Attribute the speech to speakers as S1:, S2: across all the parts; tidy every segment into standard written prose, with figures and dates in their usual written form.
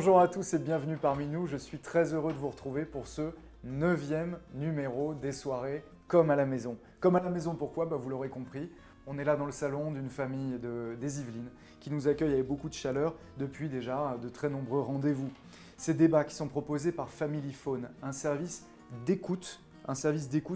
S1: Bonjour à tous et bienvenue parmi nous. Je suis très heureux de vous retrouver pour ce 9e numéro des soirées Comme à la maison. Comme à la maison, pourquoi ? Vous l'aurez compris, on est là dans le salon d'une famille des Yvelines qui nous accueille avec beaucoup de chaleur depuis déjà de très nombreux rendez-vous. Ces débats qui sont proposés par Family Phone, un service d'écoute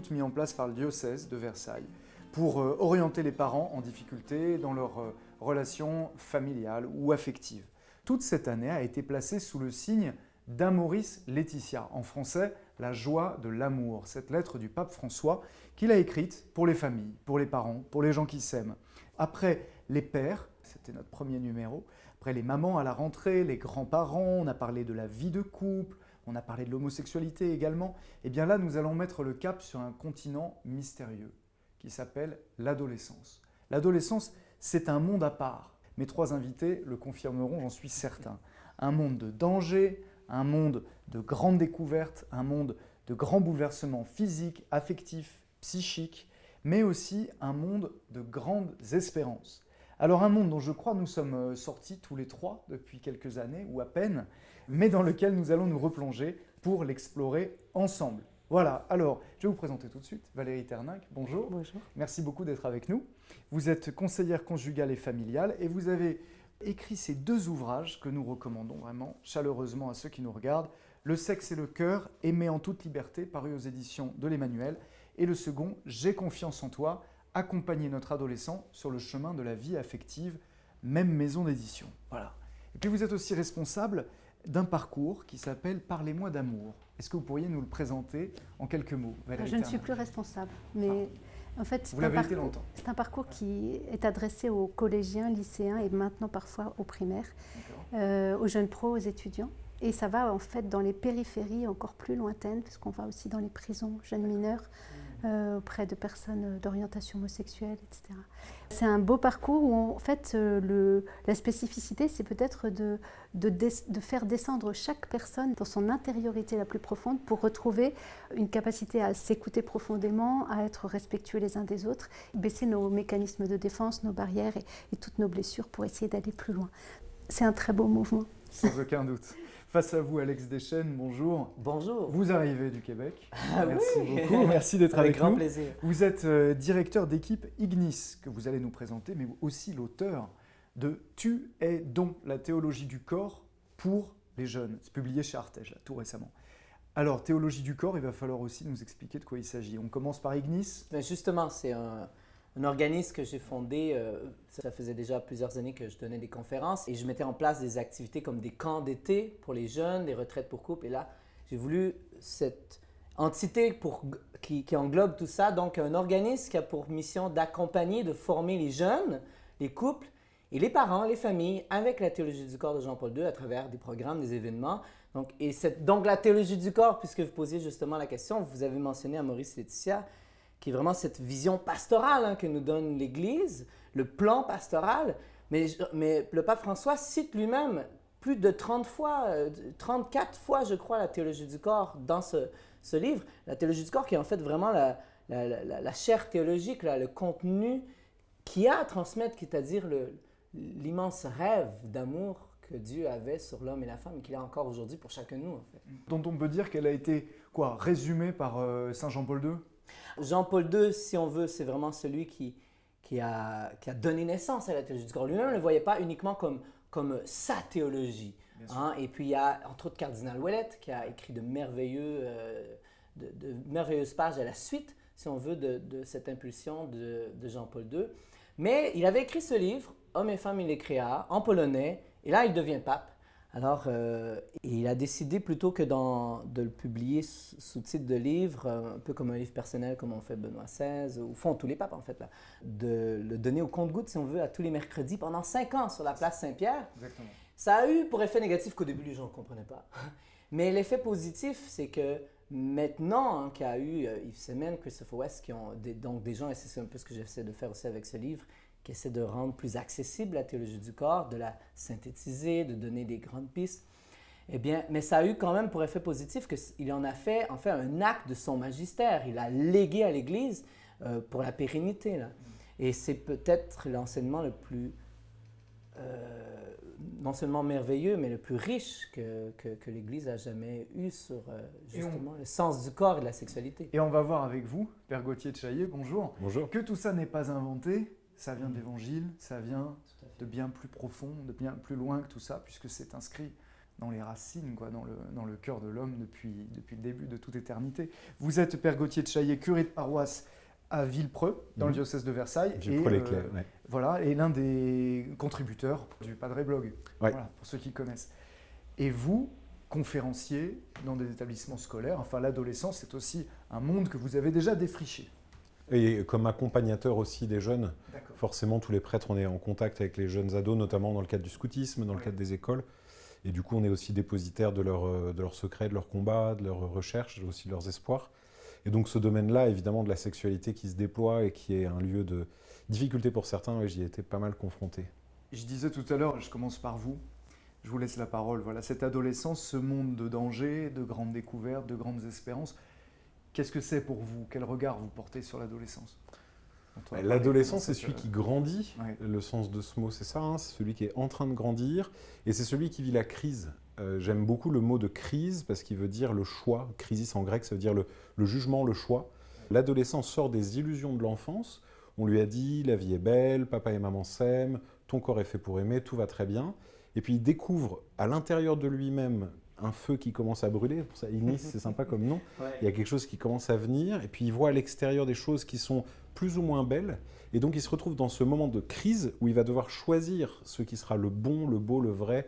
S1: mis en place par le diocèse de Versailles pour orienter les parents en difficulté dans leurs relations familiales ou affectives. Toute cette année a été placée sous le signe d'Amoris Laetitia, en français, la joie de l'amour, cette lettre du pape François qu'il a écrite pour les familles, pour les parents, pour les gens qui s'aiment. Après les pères, c'était notre premier numéro, après les mamans à la rentrée, les grands-parents, on a parlé de la vie de couple, on a parlé de l'homosexualité également, et bien là nous allons mettre le cap sur un continent mystérieux qui s'appelle l'adolescence. L'adolescence, c'est un monde à part. Mes trois invités le confirmeront, j'en suis certain. Un monde de danger, un monde de grandes découvertes, un monde de grands bouleversements physiques, affectifs, psychiques, mais aussi un monde de grandes espérances. Alors un monde dont je crois nous sommes sortis tous les trois depuis quelques années, ou à peine, mais dans lequel nous allons nous replonger pour l'explorer ensemble. Voilà, alors je vais vous présenter tout de suite Valérie Terninck, bonjour.
S2: Bonjour.
S1: Merci beaucoup d'être avec nous. Vous êtes conseillère conjugale et familiale et vous avez écrit ces deux ouvrages que nous recommandons vraiment chaleureusement à ceux qui nous regardent. Le sexe et le cœur, aimé en toute liberté, paru aux éditions de l'Emmanuel. Et le second, J'ai confiance en toi, accompagner notre adolescent sur le chemin de la vie affective, même maison d'édition. Voilà. Et puis vous êtes aussi responsable d'un parcours qui s'appelle Parlez-moi d'amour. Est-ce que vous pourriez nous le présenter en quelques mots, Valérie
S2: Je ne
S1: Terninck ?
S2: suis plus responsable, mais en fait,
S1: Vous l'avez été longtemps.
S2: c'est un parcours qui est adressé aux collégiens, lycéens et maintenant parfois aux primaires, aux jeunes pros, aux étudiants. Et ça va en fait dans les périphéries encore plus lointaines, puisqu'on va aussi dans les prisons jeunes mineurs, auprès de personnes d'orientation homosexuelle, etc. C'est un beau parcours où en fait la spécificité c'est peut-être de faire descendre chaque personne dans son intériorité la plus profonde pour retrouver une capacité à s'écouter profondément, à être respectueux les uns des autres, baisser nos mécanismes de défense, nos barrières et toutes nos blessures pour essayer d'aller plus loin. C'est un très beau mouvement.
S1: Sans aucun doute. Face à vous, Alex Deschênes, bonjour.
S3: Bonjour.
S1: Vous arrivez du Québec.
S3: Ah
S1: merci
S3: oui.
S1: beaucoup, merci d'être avec
S3: grand
S1: nous.
S3: plaisir.
S1: Vous êtes directeur d'équipe Ignis, que vous allez nous présenter, mais aussi l'auteur de Tu es don, la théologie du corps pour les jeunes. C'est publié chez Artege, là, tout récemment. Alors, théologie du corps, il va falloir aussi nous expliquer de quoi il s'agit. On commence par Ignis.
S3: Ben justement, c'est un organisme que j'ai fondé. Ça faisait déjà plusieurs années que je donnais des conférences et je mettais en place des activités comme des camps d'été pour les jeunes, des retraites pour couples. Et là, j'ai voulu cette entité qui englobe tout ça, donc un organisme qui a pour mission d'accompagner, de former les jeunes, les couples et les parents, les familles avec la théologie du corps de Jean-Paul II à travers des programmes, des événements. Donc la théologie du corps, puisque vous posiez justement la question, vous avez mentionné Amoris Laetitia, qui est vraiment cette vision pastorale que nous donne l'Église, le plan pastoral. Mais le pape François cite lui-même plus de 34 fois, je crois, la théologie du corps dans ce livre. La théologie du corps qui est en fait vraiment la chair théologique, le contenu qu'il y a à transmettre, c'est-à-dire l'immense rêve d'amour que Dieu avait sur l'homme et la femme et qu'il a encore aujourd'hui pour chacun de nous, en fait.
S1: Dont on peut dire qu'elle a été résumée par Saint Jean-Paul II.
S3: Jean-Paul II, si on veut, c'est vraiment celui qui a donné naissance à la théologie du corps. Lui-même ne le voyait pas uniquement comme sa théologie. Et puis il y a entre autres Cardinal Ouellet qui a écrit de merveilleuses pages à la suite, si on veut, de cette impulsion de Jean-Paul II. Mais il avait écrit ce livre, Hommes et femmes, il les créa, en polonais, et là il devient pape. Alors, il a décidé plutôt que de le publier sous titre de livre, un peu comme un livre personnel comme on fait Benoît XVI, ou font tous les papes en fait, là, de le donner au compte-gouttes, si on veut, à tous les mercredis pendant 5 ans sur la place Saint-Pierre.
S1: Exactement.
S3: Ça a eu pour effet négatif qu'au début les gens ne comprenaient pas. Mais l'effet positif, c'est que maintenant qu'il y a eu Yves Semen, Christopher West, qui ont donc des gens, et c'est un peu ce que j'essaie de faire aussi avec ce livre, qui essaie de rendre plus accessible la théologie du corps, de la synthétiser, de donner des grandes pistes. Eh bien, mais ça a eu quand même pour effet positif qu'il en a fait en fait un acte de son magistère. Il a légué à l'Église pour la pérennité. Là. Et c'est peut-être l'enseignement le plus non seulement merveilleux, mais le plus riche que l'Église a jamais eu sur justement le sens du corps et de la sexualité.
S1: Et on va voir avec vous, Père Gauthier de Chaillet, bonjour.
S4: Bonjour.
S1: Que tout ça n'est pas inventé, ça vient de l'Évangile, ça vient de bien plus profond, de bien plus loin que tout ça, puisque c'est inscrit dans les racines, quoi, dans le cœur de l'homme depuis le début de toute éternité. Vous êtes, Père Gauthier de Chaillet, curé de paroisse à Villepreux, dans le diocèse de Versailles.
S4: Villepreux-les-Clercs, ouais.
S1: Voilà, et l'un des contributeurs du Padre Blog,
S4: Ouais.
S1: voilà, pour ceux qui connaissent. Et vous, conférencier dans des établissements scolaires, enfin l'adolescence, c'est aussi un monde que vous avez déjà défriché.
S4: Et comme accompagnateur aussi des jeunes,
S1: D'accord.
S4: forcément tous les prêtres, on est en contact avec les jeunes ados, notamment dans le cadre du scoutisme, dans le cadre des écoles. Et du coup, on est aussi dépositaire de leurs secrets, de leurs combats, de leurs recherches, aussi de leurs espoirs. Et donc ce domaine-là, évidemment, de la sexualité qui se déploie et qui est un lieu de difficulté pour certains, et j'y ai été pas mal confronté.
S1: Je disais tout à l'heure, je commence par vous, je vous laisse la parole. Voilà, cette adolescence, ce monde de danger, de grandes découvertes, de grandes espérances, qu'est-ce que c'est pour vous? Quel regard vous portez sur l'adolescence?
S4: L'adolescence, c'est celui qui grandit.
S1: Ouais.
S4: Le sens de ce mot, c'est ça. Hein, c'est celui qui est en train de grandir. Et c'est celui qui vit la crise. J'aime beaucoup le mot de crise parce qu'il veut dire le choix. Crisis en grec, ça veut dire le jugement, le choix. L'adolescent sort des illusions de l'enfance. On lui a dit, la vie est belle, papa et maman s'aiment, ton corps est fait pour aimer, tout va très bien. Et puis il découvre à l'intérieur de lui-même un feu qui commence à brûler. Pour ça, Ignis, c'est sympa comme nom.
S3: Ouais.
S4: Il y a quelque chose qui commence à venir. Et puis il voit à l'extérieur des choses qui sont plus ou moins belles. Et donc il se retrouve dans ce moment de crise où il va devoir choisir ce qui sera le bon, le beau, le vrai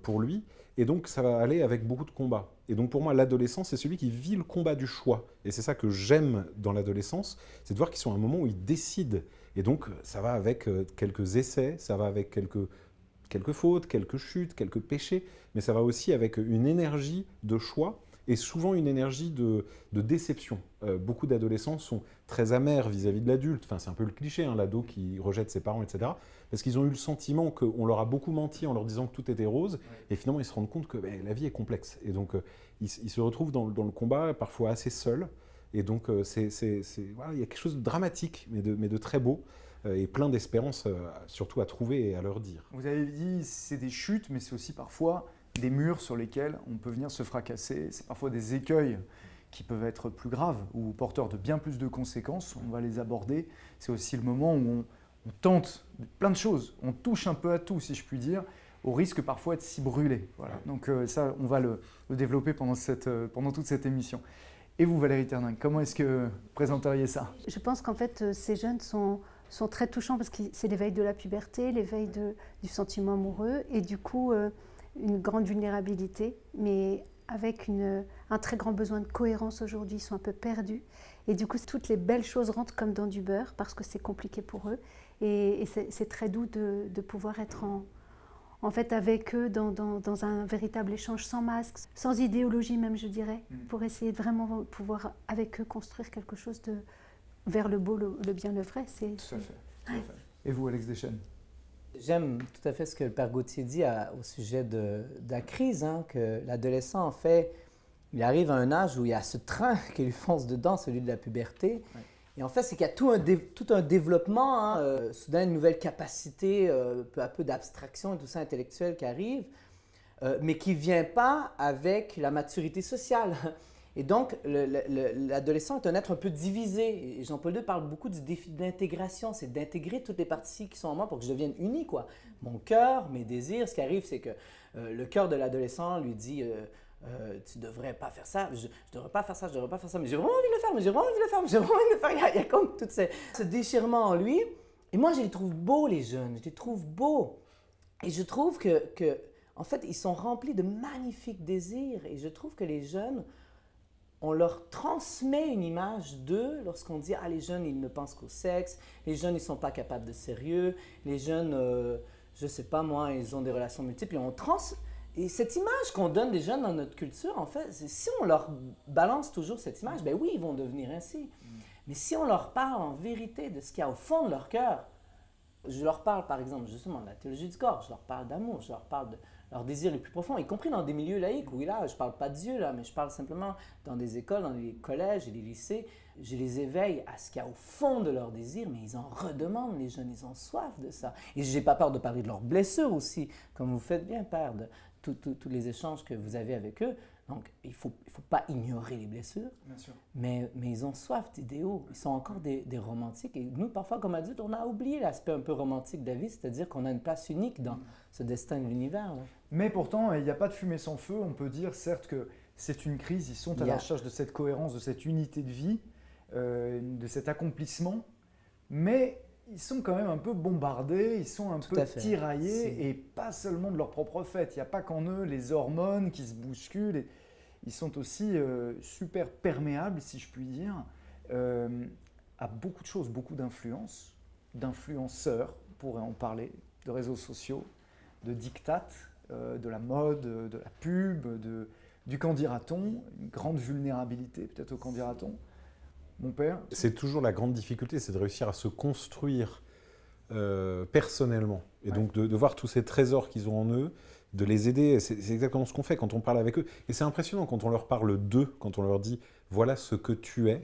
S4: pour lui. Et donc ça va aller avec beaucoup de combats. Et donc pour moi, l'adolescent, c'est celui qui vit le combat du choix. Et c'est ça que j'aime dans l'adolescence, c'est de voir qu'ils sont à un moment où ils décident. Et donc ça va avec quelques essais, ça va avec quelques fautes, quelques chutes, quelques péchés, mais ça va aussi avec une énergie de choix et souvent une énergie de déception. Beaucoup d'adolescents sont très amers vis-à-vis de l'adulte. Enfin, c'est un peu le cliché, hein, l'ado qui rejette ses parents, etc. Parce qu'ils ont eu le sentiment qu'on leur a beaucoup menti en leur disant que tout était rose, et finalement ils se rendent compte que la vie est complexe. Et donc ils se retrouvent dans le combat, parfois assez seuls. Et donc voilà, il y a quelque chose de dramatique, mais de très beau, et plein d'espérance, surtout à trouver et à leur dire.
S1: Vous avez dit, c'est des chutes, mais c'est aussi parfois des murs sur lesquels on peut venir se fracasser. C'est parfois des écueils qui peuvent être plus graves ou porteurs de bien plus de conséquences. On va les aborder. C'est aussi le moment où on tente plein de choses. On touche un peu à tout, si je puis dire, au risque parfois de s'y brûler. Voilà. Donc ça, on va le développer pendant toute cette émission. Et vous, Valérie Terninck, comment est-ce que vous présenteriez ça?
S2: Je pense qu'en fait, ces jeunes sont très touchants parce que c'est l'éveil de la puberté, l'éveil du sentiment amoureux et du coup une grande vulnérabilité, mais avec un très grand besoin de cohérence aujourd'hui. Ils sont un peu perdus et du coup toutes les belles choses rentrent comme dans du beurre parce que c'est compliqué pour eux et c'est très doux de pouvoir être en fait avec eux dans un véritable échange sans masque, sans idéologie même je dirais, pour essayer de vraiment pouvoir avec eux construire quelque chose vers le beau, le bien, le vrai.
S1: Tout à fait. Et vous, Alex Deschênes?
S3: J'aime tout à fait ce que le Père Gauthier dit au sujet de la crise, hein, que l'adolescent, en fait, il arrive à un âge où il y a ce train qui lui fonce dedans, celui de la puberté. Ouais. Et en fait, c'est qu'il y a tout un développement, hein, soudain une nouvelle capacité, peu à peu d'abstraction et tout ça intellectuel qui arrive, mais qui ne vient pas avec la maturité sociale. Et donc, l'adolescent est un être un peu divisé. Et Jean-Paul II parle beaucoup du défi de l'intégration, c'est d'intégrer toutes les parties qui sont en moi pour que je devienne uni, quoi. Mon cœur, mes désirs, ce qui arrive, c'est que le cœur de l'adolescent lui dit tu ne devrais pas faire ça, je ne devrais pas faire ça, je ne devrais pas faire ça, mais j'ai vraiment envie de le faire, mais j'ai vraiment envie de le faire, mais j'ai vraiment envie de le faire. Il y a comme tout ce déchirement en lui. Et moi, je les trouve beaux, les jeunes, je les trouve beaux. Et je trouve que en fait, ils sont remplis de magnifiques désirs. Et je trouve que les jeunes, on leur transmet une image d'eux lorsqu'on dit « Ah, les jeunes, ils ne pensent qu'au sexe. Les jeunes, ils ne sont pas capables de sérieux. Les jeunes, je ne sais pas moi, ils ont des relations multiples. » Et cette image qu'on donne des jeunes dans notre culture, en fait, si on leur balance toujours cette image, ben oui, ils vont devenir ainsi. Mais si on leur parle en vérité de ce qu'il y a au fond de leur cœur, je leur parle par exemple justement de la théologie du corps, je leur parle d'amour, je leur parle leurs désirs les plus profonds, y compris dans des milieux laïques où là, je ne parle pas de Dieu, là, mais je parle simplement dans des écoles, dans les collèges et les lycées. Je les éveille à ce qu'il y a au fond de leurs désirs, mais ils en redemandent, les jeunes, ils ont soif de ça. Et je n'ai pas peur de parler de leurs blessures aussi, comme vous faites bien, Père, de tous les échanges que vous avez avec eux. Donc, il ne faut pas ignorer les blessures,
S1: Bien sûr.
S3: mais ils ont soif d'idéaux. Ils sont encore des romantiques. Et nous, parfois, comme adultes, on a oublié l'aspect un peu romantique de la vie, c'est-à-dire qu'on a une place unique dans ce destin de l'univers. Là.
S1: Mais pourtant, il n'y a pas de fumée sans feu. On peut dire, certes, que c'est une crise. Ils sont à la recherche de cette cohérence, de cette unité de vie, de cet accomplissement. Mais ils sont quand même un peu bombardés, ils sont un peu tiraillés, et pas seulement de leur propre fait. Il n'y a pas qu'en eux les hormones qui se bousculent. Et ils sont aussi super perméables, si je puis dire, à beaucoup de choses, beaucoup d'influences, d'influenceurs, on pourrait en parler, de réseaux sociaux, de dictates, de la mode, de la pub, du qu'en dira-t-on, une grande vulnérabilité peut-être au qu'en dira-t-on. Mon père.
S4: C'est toujours la grande difficulté, c'est de réussir à se construire personnellement. Et donc de voir tous ces trésors qu'ils ont en eux, de les aider. C'est exactement ce qu'on fait quand on parle avec eux. Et c'est impressionnant quand on leur parle d'eux, quand on leur dit « voilà ce que tu es ».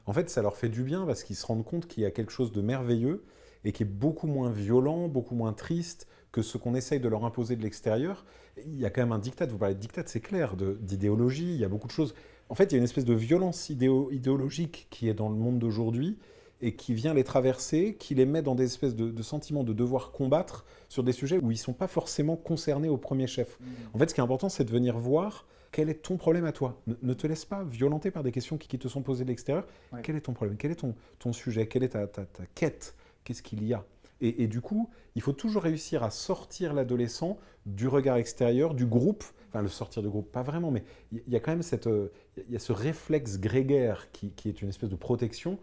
S4: En fait, ça leur fait du bien parce qu'ils se rendent compte qu'il y a quelque chose de merveilleux et qui est beaucoup moins violent, beaucoup moins triste que ce qu'on essaye de leur imposer de l'extérieur. Il y a quand même un diktat, vous parlez de diktat, c'est clair, d'idéologie, il y a beaucoup de choses. En fait, il y a une espèce de violence idéologique qui est dans le monde d'aujourd'hui et qui vient les traverser, qui les met dans des espèces de sentiments de devoir combattre sur des sujets où ils ne sont pas forcément concernés au premier chef. En fait, ce qui est important, c'est de venir voir quel est ton problème à toi. Ne te laisse pas violenter par des questions qui te sont posées de l'extérieur. Ouais. Quel est ton problème? Quel est ton sujet? Quelle est ta quête? Qu'est-ce qu'il y a? Et du coup, il faut toujours réussir à sortir l'adolescent du regard extérieur, du groupe. Enfin, le sortir du groupe, pas vraiment, mais il y a quand même il y a ce réflexe grégaire qui est une espèce de protection.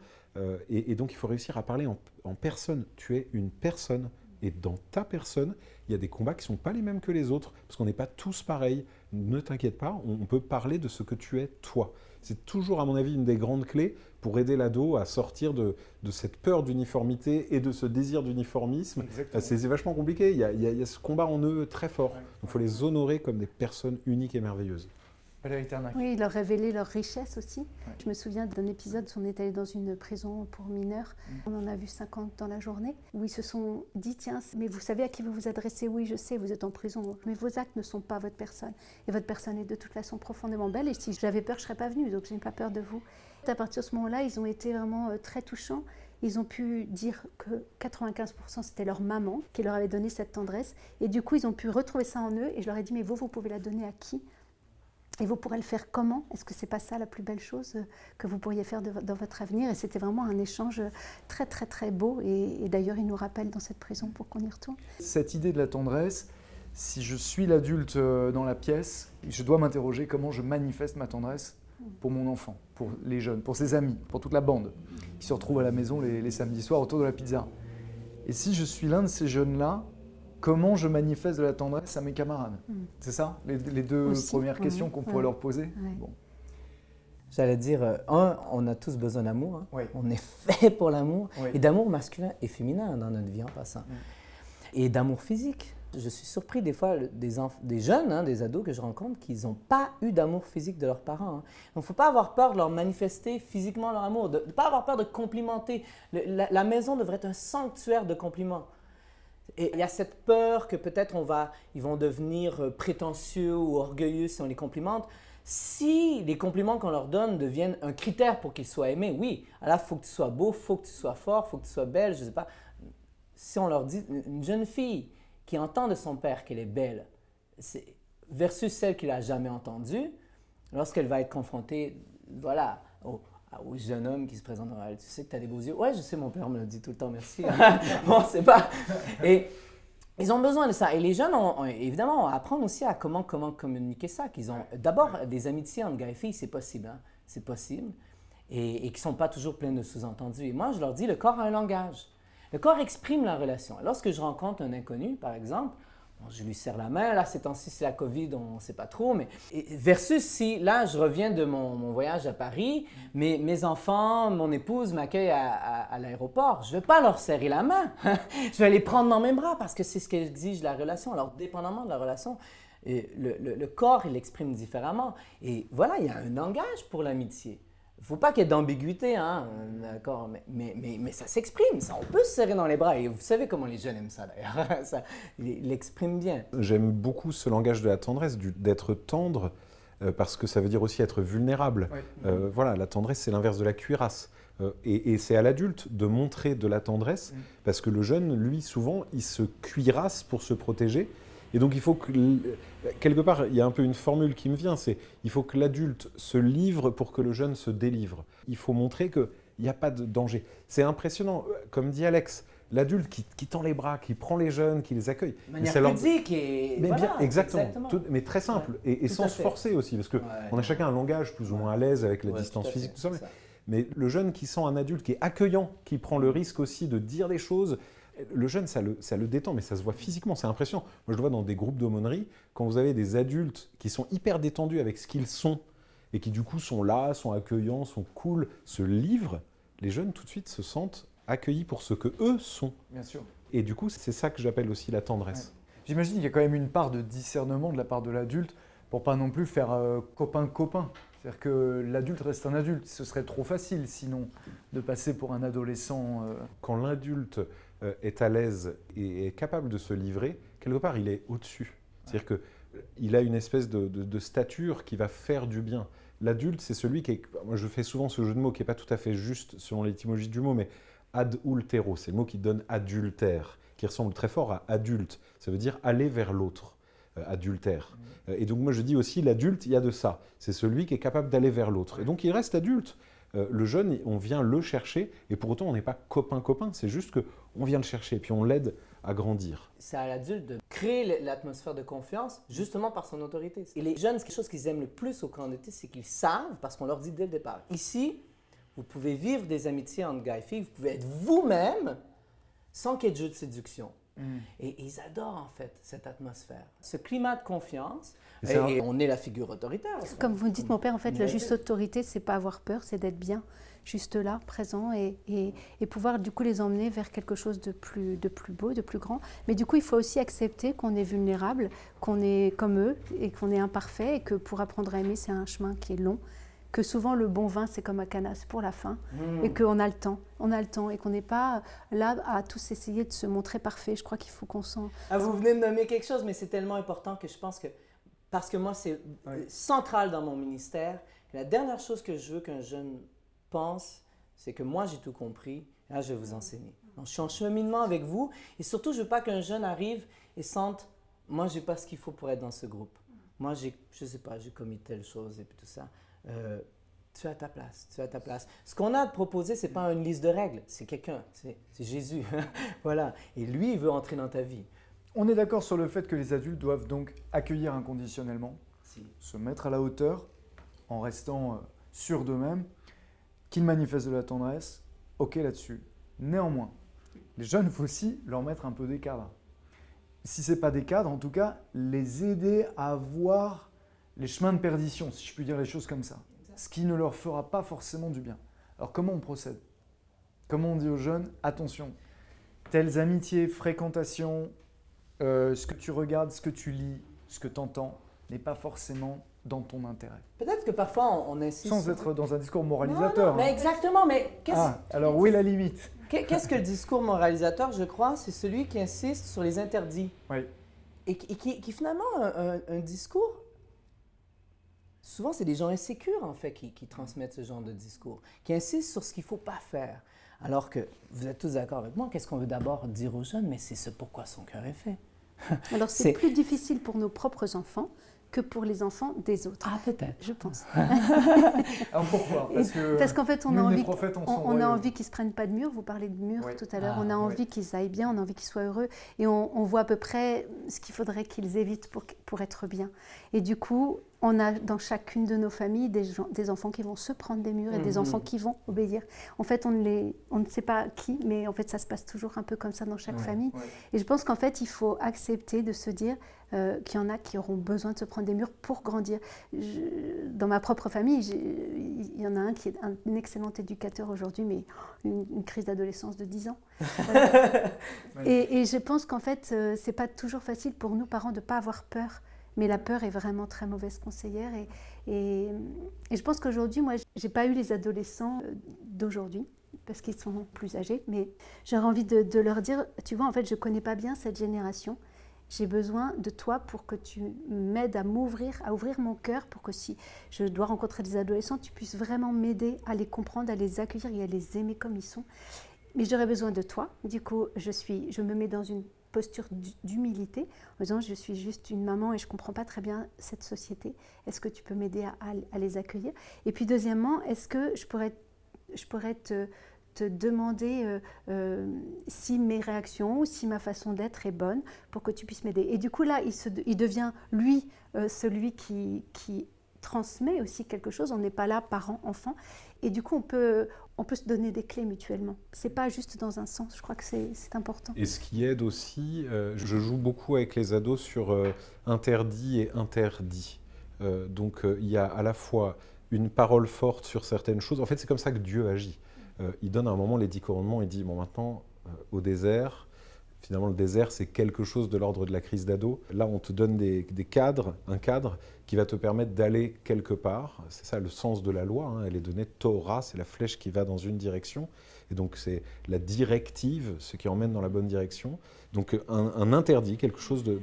S4: Et donc, il faut réussir à parler en personne. Tu es une personne. Et dans ta personne, il y a des combats qui ne sont pas les mêmes que les autres, parce qu'on n'est pas tous pareils. Ne t'inquiète pas, on peut parler de ce que tu es, toi. C'est toujours, à mon avis, une des grandes clés pour aider l'ado à sortir de cette peur d'uniformité et de ce désir d'uniformisme. C'est vachement compliqué, il y a ce combat en eux très fort. Donc il faut les honorer comme des personnes uniques et merveilleuses.
S1: Valérie Ternac.
S2: Oui, leur révéler leur richesse aussi. Ouais. Je me souviens d'un épisode où on est allé dans une prison pour mineurs. On en a vu 50 dans la journée, où ils se sont dit, tiens, mais vous savez à qui vous vous adressez? Oui, je sais, vous êtes en prison, mais vos actes ne sont pas votre personne. Et votre personne est de toute façon profondément belle, et si j'avais peur, je ne serais pas venue, donc je n'ai pas peur de vous. À partir de ce moment-là, ils ont été vraiment très touchants. Ils ont pu dire que 95% c'était leur maman qui leur avait donné cette tendresse. Et du coup, ils ont pu retrouver ça en eux. Et je leur ai dit, mais vous pouvez la donner à qui? Et vous pourrez le faire comment? Est-ce que ce n'est pas ça la plus belle chose que vous pourriez faire dans votre avenir? Et c'était vraiment un échange très, très, très beau. Et d'ailleurs, ils nous rappellent dans cette prison pour qu'on y retourne.
S1: Cette idée de la tendresse, si je suis l'adulte dans la pièce, je dois m'interroger comment je manifeste ma tendresse pour mon enfant, pour les jeunes, pour ses amis, pour toute la bande qui se retrouve à la maison les samedis soirs autour de la pizza. Et si je suis l'un de ces jeunes-là, comment je manifeste de la tendresse à mes camarades? C'est ça, les deux aussi, premières questions qu'on pourrait leur poser. Bon.
S3: J'allais dire, on a tous besoin d'amour. Hein. Oui. On est fait pour l'amour. Oui. Et d'amour masculin et féminin dans notre vie en passant. Et d'amour physique. Je suis surpris des fois des jeunes, des ados que je rencontre, qui n'ont pas eu d'amour physique de leurs parents. Hein. Donc, il ne faut pas avoir peur de leur manifester physiquement leur amour, de ne pas avoir peur de complimenter. La maison devrait être un sanctuaire de compliments. Et il y a cette peur que peut-être ils vont devenir prétentieux ou orgueilleux si on les complimente. Si les compliments qu'on leur donne deviennent un critère pour qu'ils soient aimés, oui, alors il faut que tu sois beau, il faut que tu sois fort, il faut que tu sois belle, je ne sais pas. Si on leur dit, une jeune fille qui entend de son père qu'elle est belle, versus celle qui ne l'a jamais entendue, lorsqu'elle va être confrontée, voilà, au jeune homme qui se présente dans elle. Tu sais que tu as des beaux yeux. Ouais, je sais, mon père me le dit tout le temps, merci. Bon, c'est pas... Et ils ont besoin de ça. Et les jeunes, évidemment, apprendre aussi à comment communiquer ça. Qu'ils ont d'abord des amitiés entre gars et filles, c'est possible. Hein? C'est possible. Et qui ne sont pas toujours pleines de sous-entendus. Et moi, je leur dis, le corps a un langage. Le corps exprime la relation. Lorsque je rencontre un inconnu, par exemple, je lui serre la main, là, ces temps-ci, c'est la COVID, on ne sait pas trop, mais versus si, là, je reviens de mon voyage à Paris, mes enfants, mon épouse m'accueillent à l'aéroport, je ne vais pas leur serrer la main, je vais les prendre dans mes bras parce que c'est ce qu'exige la relation. Alors, dépendamment de la relation, Et le corps, il l'exprime différemment. Et voilà, il y a un langage pour l'amitié. Il ne faut pas qu'il y ait d'ambiguïté, hein, d'accord, mais ça s'exprime, ça, on peut se serrer dans les bras. Et vous savez comment les jeunes aiment ça, d'ailleurs. Ça, ils l'expriment bien.
S4: J'aime beaucoup ce langage de la tendresse, d'être tendre, parce que ça veut dire aussi être vulnérable.
S1: Oui.
S4: Voilà, la tendresse, c'est l'inverse de la cuirasse. Et c'est à l'adulte de montrer de la tendresse, parce que le jeune, lui, souvent, il se cuirasse pour se protéger. Et donc, il faut que, quelque part, il y a un peu une formule qui me vient, c'est il faut que l'adulte se livre pour que le jeune se délivre. Il faut montrer qu'il n'y a pas de danger. C'est impressionnant, comme dit Alex, l'adulte qui tend les bras, qui prend les jeunes, qui les accueille.
S3: De manière pudique et
S4: mais
S3: voilà,
S4: bien, exactement. Mais très simple, et
S3: Tout
S4: sans
S3: à
S4: se
S3: fait.
S4: forcer aussi, parce qu'on a chacun un langage plus ou moins à l'aise avec la
S3: Ouais,
S4: distance
S3: tout à
S4: physique,
S3: fait,
S4: tout ça.
S3: c'est ça.
S4: Mais le jeune qui sent un adulte qui est accueillant, qui prend le risque aussi de dire des choses, le jeune, ça le détend, mais ça se voit physiquement, c'est impressionnant. Moi, je le vois dans des groupes d'aumônerie, quand vous avez des adultes qui sont hyper détendus avec ce qu'ils sont, et qui du coup sont là, sont accueillants, sont cool, se livrent, les jeunes tout de suite se sentent accueillis pour ce que eux sont.
S1: Bien sûr.
S4: Et du coup, c'est ça que j'appelle aussi la tendresse.
S1: Ouais. J'imagine qu'il y a quand même une part de discernement de la part de l'adulte pour pas non plus faire copain-copain. C'est-à-dire que l'adulte reste un adulte. Ce serait trop facile sinon de passer pour un adolescent.
S4: Quand l'adulte est à l'aise et est capable de se livrer, quelque part, il est au-dessus. C'est-à-dire qu'il a une espèce de stature qui va faire du bien. L'adulte, c'est celui qui est... Moi, je fais souvent ce jeu de mots qui n'est pas tout à fait juste selon l'étymologie du mot, mais ad ultero, c'est le mot qui donne adultère, qui ressemble très fort à adulte. Ça veut dire aller vers l'autre, adultère. Et donc moi je dis aussi, l'adulte, il y a de ça. C'est celui qui est capable d'aller vers l'autre. Et donc il reste adulte. Le jeune, on vient le chercher, et pour autant on n'est pas copain-copain, c'est juste qu'on vient le chercher, et puis on l'aide à grandir.
S3: C'est à l'adulte de créer l'atmosphère de confiance justement par son autorité. Et les jeunes, quelque chose qu'ils aiment le plus au camp d'été, c'est qu'ils savent, parce qu'on leur dit dès le départ, ici, vous pouvez vivre des amitiés entre gars et filles, vous pouvez être vous-même sans qu'il y ait de jeu de séduction. Et ils adorent en fait cette atmosphère, ce climat de confiance. Et on est la figure autoritaire.
S2: Comme vous dites, mon père, en fait, la juste autorité, c'est pas avoir peur, c'est d'être bien, juste là, présent, et pouvoir du coup les emmener vers quelque chose de plus beau, de plus grand. Mais du coup, il faut aussi accepter qu'on est vulnérable, qu'on est comme eux, et qu'on est imparfait, et que pour apprendre à aimer, c'est un chemin qui est long. Que souvent le bon vin, c'est comme à Cana, c'est pour la fin, et qu'on a le temps, et qu'on n'est pas là à tous essayer de se montrer parfait. Je crois qu'il faut qu'on s'en...
S3: Ah, vous venez de nommer quelque chose, mais c'est tellement important que je pense que, parce que moi, c'est central dans mon ministère, la dernière chose que je veux qu'un jeune pense, c'est que moi, j'ai tout compris, et là, je vais vous enseigner. Donc, je suis en cheminement avec vous, et surtout, je ne veux pas qu'un jeune arrive et sente, moi, je n'ai pas ce qu'il faut pour être dans ce groupe. Moi, je ne sais pas, j'ai commis telle chose, et puis tout ça. Tu es à ta place, tu es à ta place. Ce qu'on a à te proposer, ce n'est pas une liste de règles, c'est quelqu'un, c'est Jésus. Voilà. Et lui, il veut entrer dans ta vie.
S1: On est d'accord sur le fait que les adultes doivent donc accueillir inconditionnellement, se mettre à la hauteur en restant sûrs d'eux-mêmes, qu'ils manifestent de la tendresse, ok là-dessus. Néanmoins, les jeunes, il faut aussi leur mettre un peu des cadres. Si ce n'est pas des cadres, en tout cas, les aider à voir les chemins de perdition, si je puis dire les choses comme ça. Ce qui ne leur fera pas forcément du bien. Alors comment on procède? Comment on dit aux jeunes, attention, telles amitiés, fréquentations, ce que tu regardes, ce que tu lis, ce que tu entends, n'est pas forcément dans ton intérêt.
S3: Peut-être que parfois on insiste...
S1: Sans être dans un discours moralisateur.
S3: Non, mais exactement, mais
S1: alors où est la limite?
S3: Qu'est-ce que le discours moralisateur, je crois? C'est celui qui insiste sur les interdits.
S1: Oui.
S3: Et qui finalement, un discours... Souvent, c'est des gens insécures, en fait, qui transmettent ce genre de discours, qui insistent sur ce qu'il ne faut pas faire. Alors que, vous êtes tous d'accord avec moi, qu'est-ce qu'on veut d'abord dire aux jeunes? Mais c'est ce pourquoi son cœur est fait.
S2: Alors, c'est plus difficile pour nos propres enfants que pour les enfants des autres.
S3: Ah, peut-être.
S2: Je pense.
S1: Alors pourquoi?
S2: Parce qu'en fait, on a envie qu'ils ne se prennent pas de mur. Vous parlez de mur tout à l'heure. On a envie qu'ils aillent bien, on a envie qu'ils soient heureux. Et on voit à peu près ce qu'il faudrait qu'ils évitent pour être bien. Et du coup, on a dans chacune de nos familles des enfants qui vont se prendre des murs et des enfants qui vont obéir. En fait, on ne sait pas qui, mais en fait, ça se passe toujours un peu comme ça dans chaque famille. Ouais. Et je pense qu'en fait, il faut accepter de se dire qu'il y en a qui auront besoin de se prendre des murs pour grandir. Dans ma propre famille, il y en a un qui est un excellent éducateur aujourd'hui, mais une crise d'adolescence de 10 ans. Et je pense qu'en fait, ce n'est pas toujours facile pour nous, parents, de ne pas avoir peur Mais la peur est vraiment très mauvaise conseillère. Et je pense qu'aujourd'hui, moi, je n'ai pas eu les adolescents d'aujourd'hui, parce qu'ils sont plus âgés. Mais j'aurais envie de leur dire, tu vois, en fait, je ne connais pas bien cette génération. J'ai besoin de toi pour que tu m'aides à ouvrir mon cœur, pour que si je dois rencontrer des adolescents, tu puisses vraiment m'aider à les comprendre, à les accueillir et à les aimer comme ils sont. Mais j'aurais besoin de toi. Du coup, je me mets dans une posture d'humilité, en disant je suis juste une maman et je ne comprends pas très bien cette société. Est-ce que tu peux m'aider à les accueillir? Et puis deuxièmement, est-ce que je pourrais te demander si mes réactions ou si ma façon d'être est bonne pour que tu puisses m'aider. Et du coup, là, il devient, lui, celui qui transmet aussi quelque chose. On n'est pas là parent-enfant. Et du coup, on peut se donner des clés mutuellement. Ce n'est pas juste dans un sens. Je crois que c'est important.
S4: Et ce qui aide aussi, je joue beaucoup avec les ados sur interdit et interdit. Donc, il y a à la fois une parole forte sur certaines choses. En fait, c'est comme ça que Dieu agit. Il donne à un moment les 10 commandements, il dit, bon maintenant, au désert, finalement le désert c'est quelque chose de l'ordre de la crise d'ado. Là on te donne des cadres, un cadre qui va te permettre d'aller quelque part. C'est ça le sens de la loi, hein. Elle est donnée, Torah, c'est la flèche qui va dans une direction. Et donc c'est la directive, ce qui emmène dans la bonne direction. Donc un interdit, quelque chose de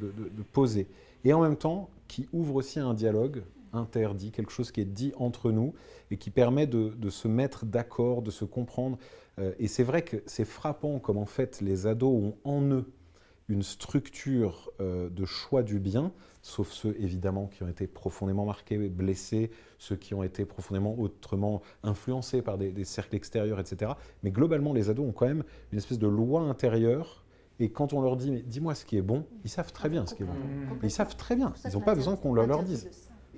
S4: posé. Et en même temps, qui ouvre aussi un dialogue interdit, quelque chose qui est dit entre nous et qui permet de se mettre d'accord, de se comprendre. Et c'est vrai que c'est frappant comme en fait les ados ont en eux une structure de choix du bien, sauf ceux évidemment qui ont été profondément marqués, blessés, ceux qui ont été profondément autrement influencés par des cercles extérieurs, etc. Mais globalement, les ados ont quand même une espèce de loi intérieure. Et quand on leur dit, mais dis-moi ce qui est bon, ils savent très bien ce qui est bon. Ils savent très bien, ils n'ont pas besoin qu'on le leur dise.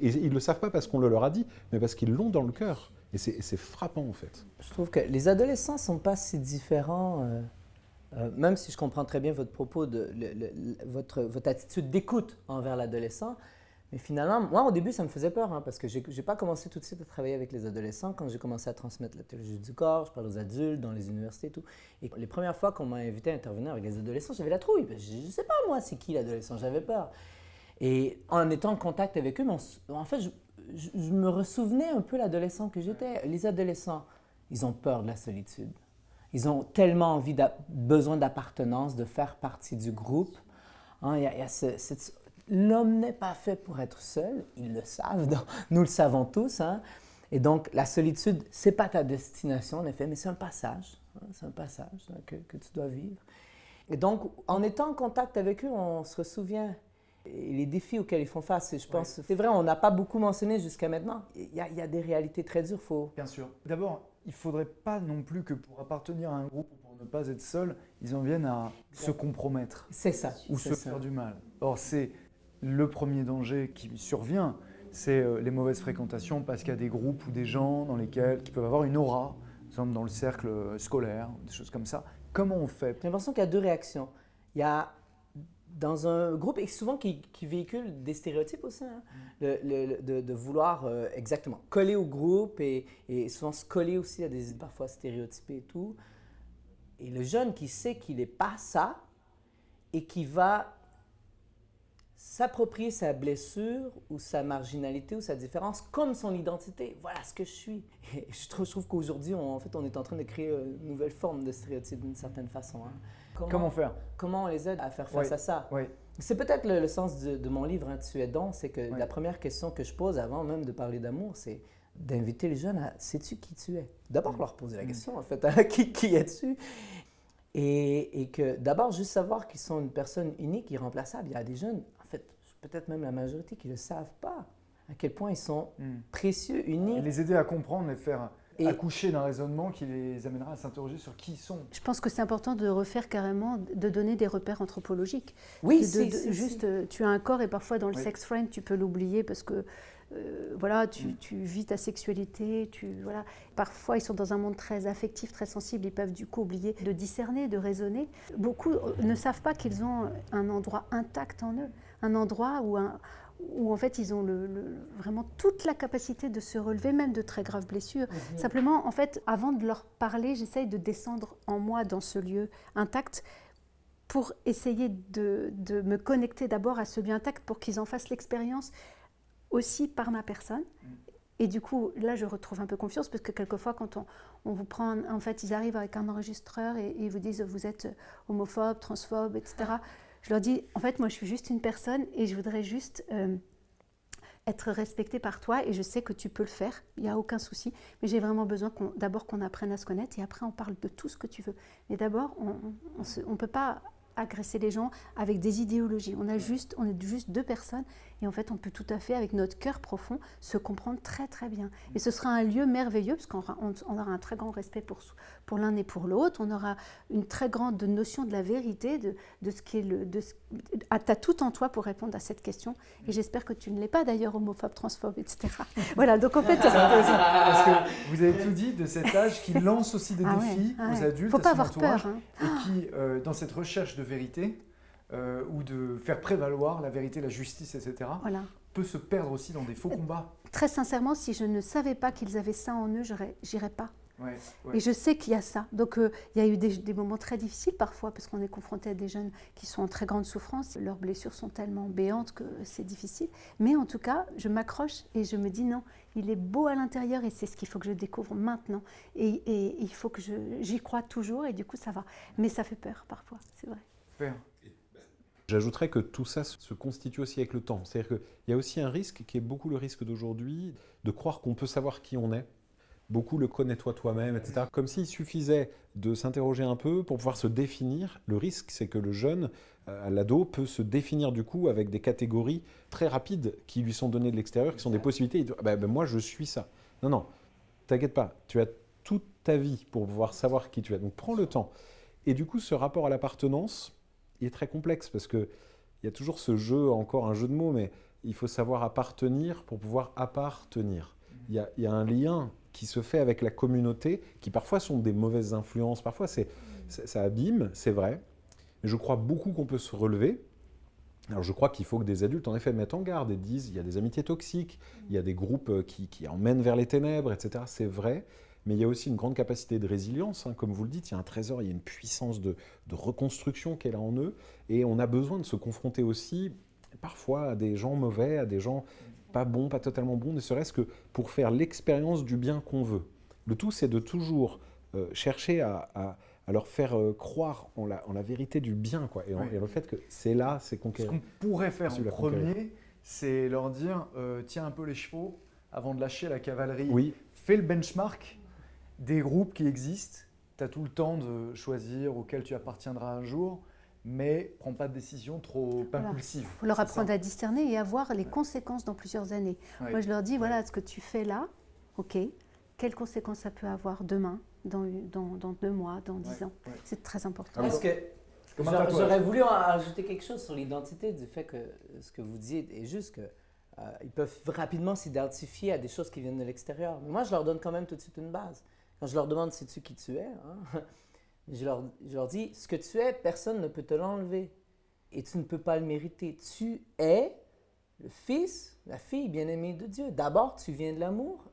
S4: Et ils ne le savent pas parce qu'on le leur a dit, mais parce qu'ils l'ont dans le cœur. Et c'est frappant, en fait.
S3: Je trouve que les adolescents ne sont pas si différents, même si je comprends très bien votre propos, votre attitude d'écoute envers l'adolescent. Mais finalement, moi, au début, ça me faisait peur, hein, parce que je n'ai pas commencé tout de suite à travailler avec les adolescents. Quand j'ai commencé à transmettre la théologie du corps, je parle aux adultes, dans les universités et tout. Et les premières fois qu'on m'a invité à intervenir avec les adolescents, j'avais la trouille. Je ne sais pas, moi, c'est qui l'adolescent, j'avais peur. Et en étant en contact avec eux, en fait, je me ressouvenais un peu l'adolescent que j'étais. Les adolescents, ils ont peur de la solitude. Ils ont tellement besoin d'appartenance, de faire partie du groupe. Hein, l'homme n'est pas fait pour être seul, ils le savent, donc, nous le savons tous. Hein. Et donc, la solitude, ce n'est pas ta destination, en effet, mais c'est un passage. Hein, c'est un passage que tu dois vivre. Et donc, en étant en contact avec eux, on se souvient. Et les défis auxquels ils font face, je pense, c'est vrai, on n'a pas beaucoup mentionné jusqu'à maintenant. Il y a des réalités très dures.
S1: Bien sûr. D'abord, il ne faudrait pas non plus que pour appartenir à un groupe ou pour ne pas être seul, ils en viennent à se compromettre.
S3: C'est ça.
S1: Ou se faire du mal. Or, c'est le premier danger qui survient, c'est les mauvaises fréquentations parce qu'il y a des groupes ou des gens qui peuvent avoir une aura, par exemple dans le cercle scolaire, des choses comme ça. Comment on fait?
S3: J'ai l'impression qu'il y a deux réactions. Il y a dans un groupe, et souvent qui véhicule des stéréotypes aussi, hein, de vouloir exactement coller au groupe et souvent se coller aussi à des parfois stéréotypés et tout. Et le jeune qui sait qu'il n'est pas ça et qui va s'approprier sa blessure ou sa marginalité ou sa différence comme son identité. Voilà ce que je suis. Et je trouve qu'aujourd'hui, on est en train de créer une nouvelle forme de stéréotype d'une certaine façon. Hein.
S1: Comment faire?
S3: Comment on les aide à faire face à ça?
S1: Oui.
S3: C'est peut-être le sens de mon livre, hein, Tu es don, c'est que la première question que je pose avant même de parler d'amour, c'est d'inviter les jeunes à « sais-tu qui tu es ?» D'abord leur poser la question, en fait, hein, qui es-tu? Et que d'abord, juste savoir qu'ils sont une personne unique, irremplaçable. Il y a des jeunes, en fait, peut-être même la majorité, qui ne le savent pas, à quel point ils sont précieux, uniques.
S1: Et les aider à comprendre et faire accoucher d'un raisonnement qui les amènera à s'interroger sur qui ils sont.
S2: Je pense que c'est important de refaire carrément, de donner des repères anthropologiques.
S3: Oui,
S2: tu as un corps et parfois dans le sex frame, tu peux l'oublier parce que tu vis ta sexualité, voilà. Parfois, ils sont dans un monde très affectif, très sensible, ils peuvent du coup oublier de discerner, de raisonner. Beaucoup ne savent pas qu'ils ont un endroit intact en eux, un endroit où en fait ils ont vraiment toute la capacité de se relever, même de très graves blessures. Simplement, en fait, avant de leur parler, j'essaye de descendre en moi dans ce lieu intact pour essayer de me connecter d'abord à ce bien intact pour qu'ils en fassent l'expérience aussi par ma personne. Et du coup, là, je retrouve un peu confiance parce que quelquefois, quand on vous prend, en fait, ils arrivent avec un enregistreur et ils vous disent vous êtes homophobe, transphobe, etc. Je leur dis, en fait, moi, je suis juste une personne et je voudrais juste être respectée par toi et je sais que tu peux le faire, il n'y a aucun souci. Mais j'ai vraiment besoin d'abord qu'on apprenne à se connaître et après, on parle de tout ce que tu veux. Mais d'abord, on ne peut pas agresser les gens avec des idéologies. On est juste deux personnes et en fait on peut tout à fait avec notre cœur profond se comprendre très très bien. Et ce sera un lieu merveilleux parce qu'on aura un très grand respect pour l'un et pour l'autre. On aura une très grande notion de la vérité, de ce qui est tu as tout en toi pour répondre à cette question et j'espère que tu ne l'es pas d'ailleurs homophobe, transphobe, etc. Voilà, donc en fait...
S1: C'est intéressant parce que vous avez tout dit de cet âge qui lance aussi des défis aux adultes,
S2: faut pas
S1: à son
S2: avoir
S1: entourage,
S2: peur,
S1: et qui, dans cette recherche de vérité ou de faire prévaloir la vérité, la justice, etc.,
S2: Voilà.
S1: peut se perdre aussi dans des faux combats.
S2: Très sincèrement, si je ne savais pas qu'ils avaient ça en eux, j'irais pas.
S1: Ouais.
S2: Et je sais qu'il y a ça. Donc, il y a eu des moments très difficiles parfois parce qu'on est confronté à des jeunes qui sont en très grande souffrance. Leurs blessures sont tellement béantes que c'est difficile. Mais en tout cas, je m'accroche et je me dis non, il est beau à l'intérieur et c'est ce qu'il faut que je découvre maintenant. Et il faut que j'y croie toujours et du coup, ça va. Mais ça fait peur parfois, c'est vrai.
S1: Super.
S4: J'ajouterais que tout ça se constitue aussi avec le temps. C'est-à-dire qu'il y a aussi un risque qui est beaucoup le risque d'aujourd'hui, de croire qu'on peut savoir qui on est. Beaucoup le connais-toi toi-même, etc. Comme s'il suffisait de s'interroger un peu pour pouvoir se définir. Le risque, c'est que le jeune, l'ado, peut se définir du coup avec des catégories très rapides qui lui sont données de l'extérieur, qui sont des possibilités. Il dit, moi, je suis ça. Non, non, t'inquiète pas. Tu as toute ta vie pour pouvoir savoir qui tu es. Donc, prends le temps. Et du coup, ce rapport à l'appartenance, il est très complexe parce qu'il y a toujours ce jeu, encore un jeu de mots, mais il faut savoir appartenir pour pouvoir appartenir. Il y a un lien qui se fait avec la communauté, qui parfois sont des mauvaises influences, parfois ça abîme, c'est vrai, mais je crois beaucoup qu'on peut se relever. Alors je crois qu'il faut que des adultes en effet mettent en garde et disent il y a des amitiés toxiques, il y a des groupes qui emmènent vers les ténèbres, etc. C'est vrai, mais il y a aussi une grande capacité de résilience, hein, comme vous le dites, il y a un trésor, il y a une puissance de reconstruction qui est là en eux, et on a besoin de se confronter aussi parfois à des gens mauvais, à des gens pas bons, pas totalement bons, ne serait-ce que pour faire l'expérience du bien qu'on veut. Le tout, c'est de toujours chercher à leur faire croire en la vérité du bien, quoi, et le fait que c'est là, c'est conquérir.
S1: Ce qu'on pourrait faire en premier, c'est leur dire tiens un peu les chevaux avant de lâcher la cavalerie.
S4: Oui.
S1: Fais le benchmark des groupes qui existent. Tu as tout le temps de choisir auquel tu appartiendras un jour, mais prends pas de décision trop impulsive.
S2: Il faut leur apprendre à discerner et à voir les conséquences dans plusieurs années.
S1: Ouais.
S2: Moi, je leur dis, voilà, ce que tu fais là, ok, quelles conséquences ça peut avoir demain, dans 2 mois, dans 10 ans.
S1: Ouais.
S2: C'est très important.
S3: Est-ce que j'aurais voulu ajouter quelque chose sur l'identité, du fait que ce que vous dites est juste que ils peuvent rapidement s'identifier à des choses qui viennent de l'extérieur. Mais moi, je leur donne quand même tout de suite une base. Quand je leur demande sais-tu qui tu es, hein, je leur dis ce que tu es, personne ne peut te l'enlever et tu ne peux pas le mériter. Tu es le fils, la fille bien-aimée de Dieu. D'abord, tu viens de l'amour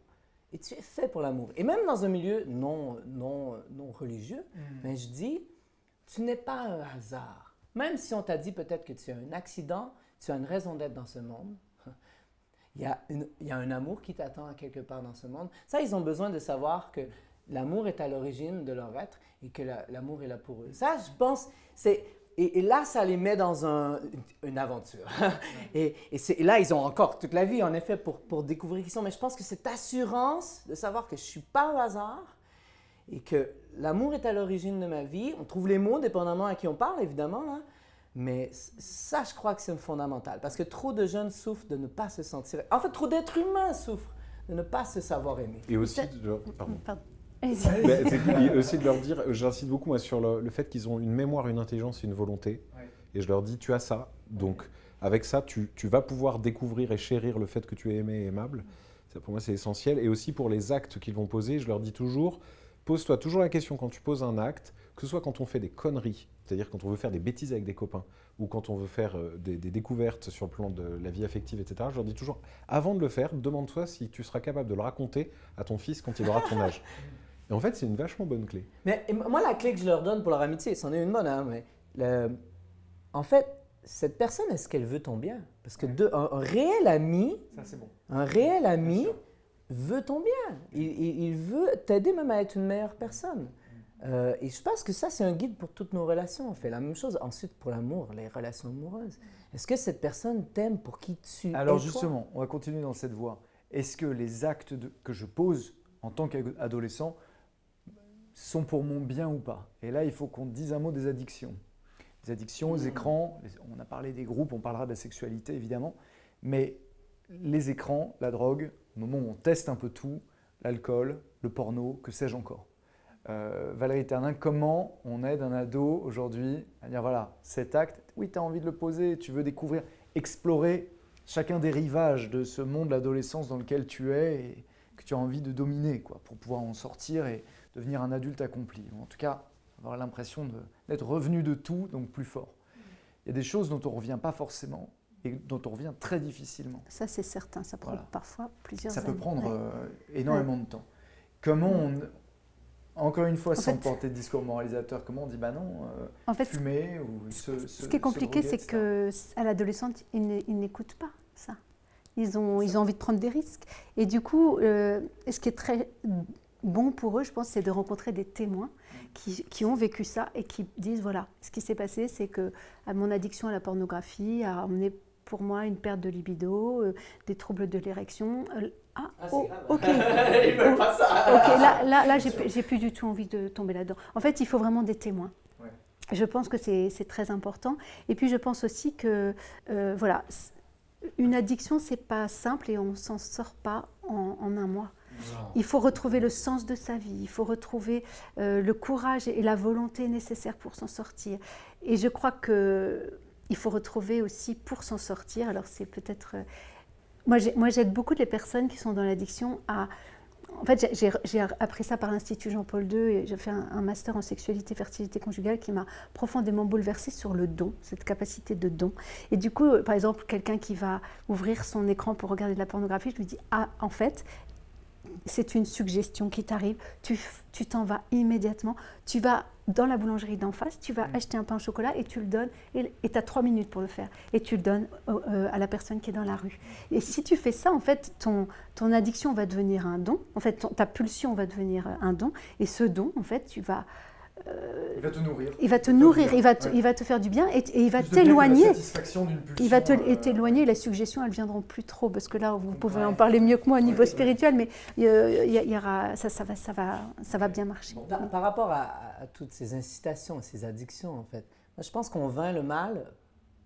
S3: et tu es fait pour l'amour. Et même dans un milieu non religieux, ben, je dis tu n'es pas un hasard. Même si on t'a dit peut-être que tu as un accident, tu as une raison d'être dans ce monde. Il y a un amour qui t'attend à quelque part dans ce monde. Ça, ils ont besoin de savoir que l'amour est à l'origine de leur être et que l'amour est là pour eux. Ça, je pense, et là, ça les met dans une aventure. et là, ils ont encore toute la vie, en effet, pour découvrir qui ils sont. Mais je pense que cette assurance de savoir que je ne suis pas un hasard et que l'amour est à l'origine de ma vie, on trouve les mots dépendamment à qui on parle, évidemment, là. Mais ça, je crois que c'est fondamental. Parce que trop de jeunes souffrent de ne pas se sentir... En fait, trop d'êtres humains souffrent de ne pas se savoir aimer.
S4: Et aussi,
S2: Pardon.
S4: c'est aussi de leur dire, j'insiste beaucoup moi, sur le fait qu'ils ont une mémoire, une intelligence et une volonté.
S1: Ouais.
S4: Et je leur dis, tu as ça. Donc, avec ça, tu vas pouvoir découvrir et chérir le fait que tu es aimé et aimable. Ça, pour moi, c'est essentiel. Et aussi pour les actes qu'ils vont poser, je leur dis toujours, pose-toi toujours la question quand tu poses un acte, que ce soit quand on fait des conneries, c'est-à-dire quand on veut faire des bêtises avec des copains, ou quand on veut faire des découvertes sur le plan de la vie affective, etc. Je leur dis toujours, avant de le faire, demande-toi si tu seras capable de le raconter à ton fils quand il aura ton âge. Et en fait, c'est une vachement bonne clé.
S3: Mais moi, la clé que je leur donne pour leur amitié, c'en est une bonne, hein, mais En fait, cette personne, est-ce qu'elle veut ton bien? Parce que un réel ami,
S1: Ça, c'est bon.
S3: un réel
S1: Bien
S3: ami
S1: sûr.
S3: veut ton bien. Il veut t'aider même à être une meilleure personne. Et je pense que ça, c'est un guide pour toutes nos relations. On fait la même chose. Ensuite, pour l'amour, les relations amoureuses. Est-ce que cette personne t'aime pour qui tu es?
S1: Alors
S3: toi?
S1: justement, on va continuer dans cette voie. Est-ce que les actes que je pose en tant qu'adolescent sont pour mon bien ou pas? Et là, il faut qu'on dise un mot des addictions. Les addictions aux écrans, on a parlé des groupes, on parlera de la sexualité évidemment, mais les écrans, la drogue, au moment où on teste un peu tout, l'alcool, le porno, que sais-je encore. Valérie Ternin, comment on aide un ado aujourd'hui à dire voilà, cet acte, oui, tu as envie de le poser, tu veux découvrir, explorer chacun des rivages de ce monde de l'adolescence dans lequel tu es et que tu as envie de dominer quoi, pour pouvoir en sortir et devenir un adulte accompli. Ou en tout cas, avoir l'impression d'être revenu de tout, donc plus fort. Il y a des choses dont on ne revient pas forcément et dont on revient très difficilement.
S2: Ça, c'est certain. Ça prend parfois plusieurs
S1: Ça
S2: années.
S1: peut prendre
S2: Ouais.
S1: énormément de temps. Comment on... Encore une fois,
S2: En
S1: sans
S2: fait-
S1: porter de discours moralisateur, comment on dit bah non,
S2: En fait,
S1: fumer ou
S2: ce qui est compliqué, c'est qu'à l'adolescente, ils n'écoutent pas ça. Ils ont envie de prendre des risques. Et du coup, ce qui est très bon pour eux, je pense, c'est de rencontrer des témoins qui ont vécu ça et qui disent, voilà, ce qui s'est passé, c'est que mon addiction à la pornographie a emmené pour moi une perte de libido, des troubles de l'érection. Ok.
S3: Ils veulent pas ça.
S2: Ok, là j'ai plus du tout envie de tomber là-dedans. En fait, il faut vraiment des témoins.
S1: Ouais.
S2: Je pense que c'est très important. Et puis, je pense aussi que, voilà, une addiction, c'est pas simple et on s'en sort pas en un mois. Il faut retrouver le sens de sa vie, il faut retrouver le courage et la volonté nécessaires pour s'en sortir. Et je crois qu'il faut retrouver aussi pour s'en sortir, alors c'est peut-être... Moi, j'aide beaucoup les personnes qui sont dans l'addiction à... En fait, j'ai appris ça par l'Institut Jean-Paul II et j'ai fait un master en sexualité et fertilité conjugale qui m'a profondément bouleversée sur le don, cette capacité de don. Et du coup, par exemple, quelqu'un qui va ouvrir son écran pour regarder de la pornographie, je lui dis, ah, en fait, c'est une suggestion qui t'arrive, tu t'en vas immédiatement, tu vas dans la boulangerie d'en face, tu vas acheter un pain au chocolat et tu le donnes, et tu as 3 minutes pour le faire, et tu le donnes à la personne qui est dans la rue. Et si tu fais ça, en fait, ton addiction va devenir un don, en fait, ta pulsion va devenir un don, et ce don, en fait, tu vas...
S1: il va te nourrir.
S2: Il va te nourrir, il va te faire du bien et il va
S1: Plus de bien que
S2: t'éloigner.
S1: la satisfaction d'une pulsion,
S2: Il va t'éloigner, les suggestions, elles ne viendront plus trop, parce que là, vous pouvez en parler mieux que moi au niveau spirituel, mais il y aura, ça va bien marcher.
S3: Par rapport à toutes ces incitations, ces addictions, en fait, moi, je pense qu'on vainc le mal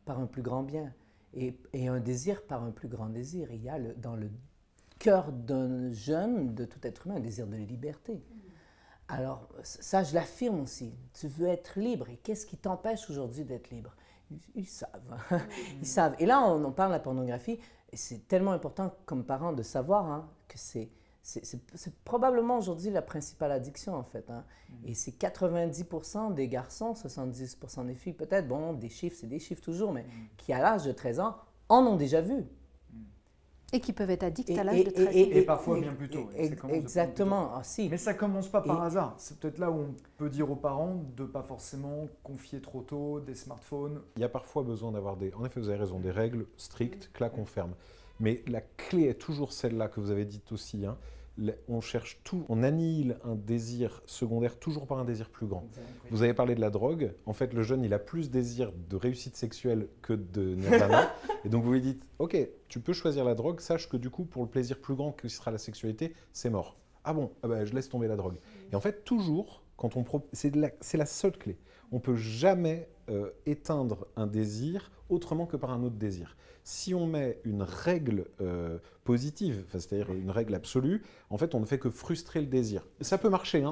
S3: par un plus grand bien et un désir par un plus grand désir. Il y a dans le cœur d'un jeune, de tout être humain, un désir de liberté. Alors, ça, je l'affirme aussi. Tu veux être libre. Et qu'est-ce qui t'empêche aujourd'hui d'être libre? Ils savent. Ils savent. Et là, on parle de la pornographie. Et c'est tellement important comme parent de savoir que c'est probablement aujourd'hui la principale addiction, en fait. Et c'est 90% des garçons, 70% des filles, peut-être. Bon, des chiffres, c'est des chiffres toujours, mais qui, à l'âge de 13 ans, en ont déjà vu.
S2: Et qui peuvent être addicts à l'âge de 13 ans.
S1: Et parfois bien plus tôt.
S3: Exactement. Si.
S1: Mais ça ne commence pas par hasard. C'est peut-être là où on peut dire aux parents de ne pas forcément confier trop tôt des smartphones.
S4: Il y a parfois besoin d'avoir en effet, vous avez raison, des règles strictes, claques, on ferme. Mais la clé est toujours celle-là que vous avez dite aussi. On cherche tout, on annihile un désir secondaire toujours par un désir plus grand. Vous avez parlé de la drogue. En fait, le jeune, il a plus désir de réussite sexuelle que de nirvana. Et donc, vous lui dites, OK, tu peux choisir la drogue, sache que du coup, pour le plaisir plus grand que sera la sexualité, c'est mort. Ah bon, je laisse tomber la drogue. Et en fait, toujours, c'est la seule clé. On ne peut jamais éteindre un désir autrement que par un autre désir. Si on met une règle positive, c'est-à-dire une règle absolue, en fait, on ne fait que frustrer le désir. Ça peut marcher,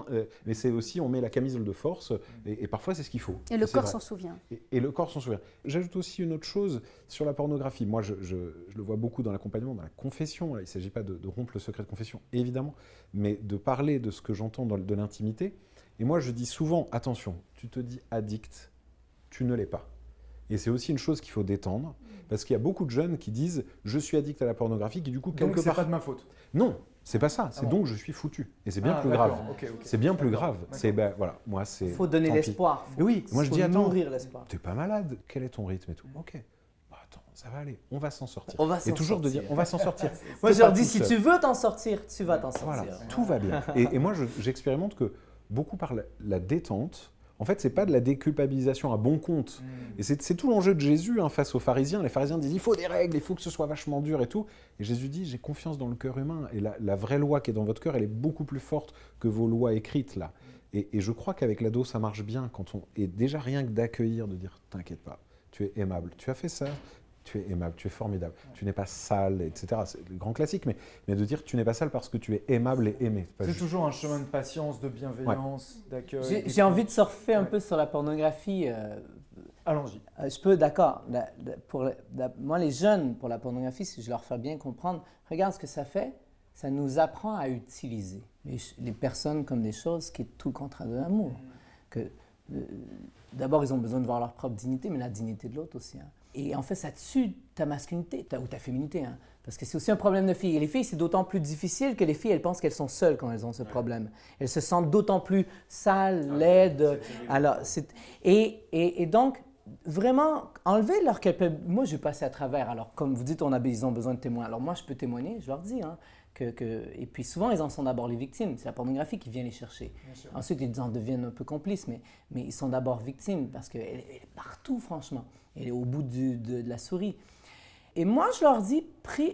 S4: mais c'est aussi, on met la camisole de force, et parfois, c'est ce qu'il faut.
S2: Et le corps s'en souvient.
S4: Et le corps s'en souvient. J'ajoute aussi une autre chose sur la pornographie. Moi, je le vois beaucoup dans l'accompagnement, dans la confession. Il ne s'agit pas de rompre le secret de confession, évidemment, mais de parler de ce que j'entends de l'intimité. Et moi, je dis souvent, attention, tu te dis addict, tu ne l'es pas. Et c'est aussi une chose qu'il faut détendre, parce qu'il y a beaucoup de jeunes qui disent « je suis addict à la pornographie » qui du coup,
S1: Donc, c'est pas de ma faute.
S4: Non, C'est pas ça, c'est
S1: Ah bon.
S4: donc je suis foutu. Et c'est bien plus
S1: d'accord,
S4: grave.
S1: ok.
S4: C'est bien plus
S1: D'accord,
S4: grave. C'est, ben, voilà, moi, c'est.
S3: Il faut donner
S4: tant pis.
S3: l'espoir.
S4: Et oui, moi je dis, attends,
S3: nourrir l'espoir.
S4: t'es pas malade, quel est ton rythme et tout. Ok, bah, attends, ça va aller, on va s'en sortir.
S3: On va
S4: Et
S3: s'en
S4: toujours de
S3: sortir.
S4: dire, on va s'en sortir.
S3: Moi,
S4: T'es
S3: je leur
S4: pas
S3: dis,
S4: tout
S3: si
S4: seul.
S3: tu veux t'en sortir, tu vas t'en sortir.
S4: Voilà, tout va bien. Et moi, j'expérimente que beaucoup par la détente, en fait, c'est pas de la déculpabilisation à bon compte. Et c'est tout l'enjeu de Jésus hein, face aux pharisiens. Les pharisiens disent, il faut des règles, il faut que ce soit vachement dur et tout. Et Jésus dit, j'ai confiance dans le cœur humain. Et la vraie loi qui est dans votre cœur, elle est beaucoup plus forte que vos lois écrites, là. Et je crois qu'avec l'ado, ça marche bien. Et déjà, rien que d'accueillir, de dire, t'inquiète pas, tu es aimable. Tu as fait ça, tu es aimable, tu es formidable. Tu n'es pas sale, etc. C'est le grand classique, mais de dire, tu n'es pas sale parce que tu es aimable et aimé.
S1: C'est toujours un chemin de patience, de bienveillance, d'accueil.
S3: J'ai envie de surfer un peu sur la pornographie.
S1: Allons-y.
S3: Je peux, d'accord. Moi, les jeunes, pour la pornographie, si je leur fais bien comprendre, regarde ce que ça fait. Ça nous apprend à utiliser les personnes comme des choses qui est tout le contraire de l'amour. D'abord, ils ont besoin de voir leur propre dignité, mais la dignité de l'autre aussi. Hein. Et en fait, ça tue ta masculinité ou ta féminité. Hein. Parce que c'est aussi un problème de filles. Et les filles, c'est d'autant plus difficile que les filles, elles pensent qu'elles sont seules quand elles ont ce problème. Elles se sentent d'autant plus sales, laides. Alors, et donc, vraiment, enlever leur culpabilité. Moi, je vais passer à travers. Alors, comme vous dites, ils ont besoin de témoins. Alors, moi, je peux témoigner, je leur dis. Hein, et puis, souvent, ils en sont d'abord les victimes. C'est la pornographie qui vient les chercher. Ensuite, ils en deviennent un peu complices, mais ils sont d'abord victimes parce qu'elle est partout, franchement. Elle est au bout de la souris. Et moi, je leur dis,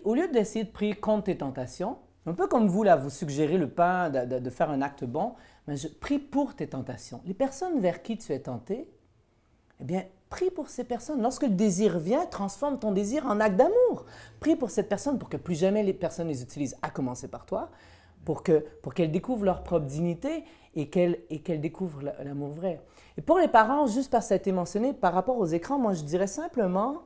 S3: au lieu d'essayer de prier contre tes tentations, un peu comme vous, là, vous suggérez le pain, de faire un acte bon, mais je prie pour tes tentations. Les personnes vers qui tu es tenté, eh bien, prie pour ces personnes. Lorsque le désir vient, transforme ton désir en acte d'amour. Prie pour cette personne pour que plus jamais les personnes les utilisent, à commencer par toi, pour qu'elles découvrent leur propre dignité et qu'elles découvrent l'amour vrai. Et pour les parents, juste parce que ça a été mentionné, par rapport aux écrans, moi je dirais simplement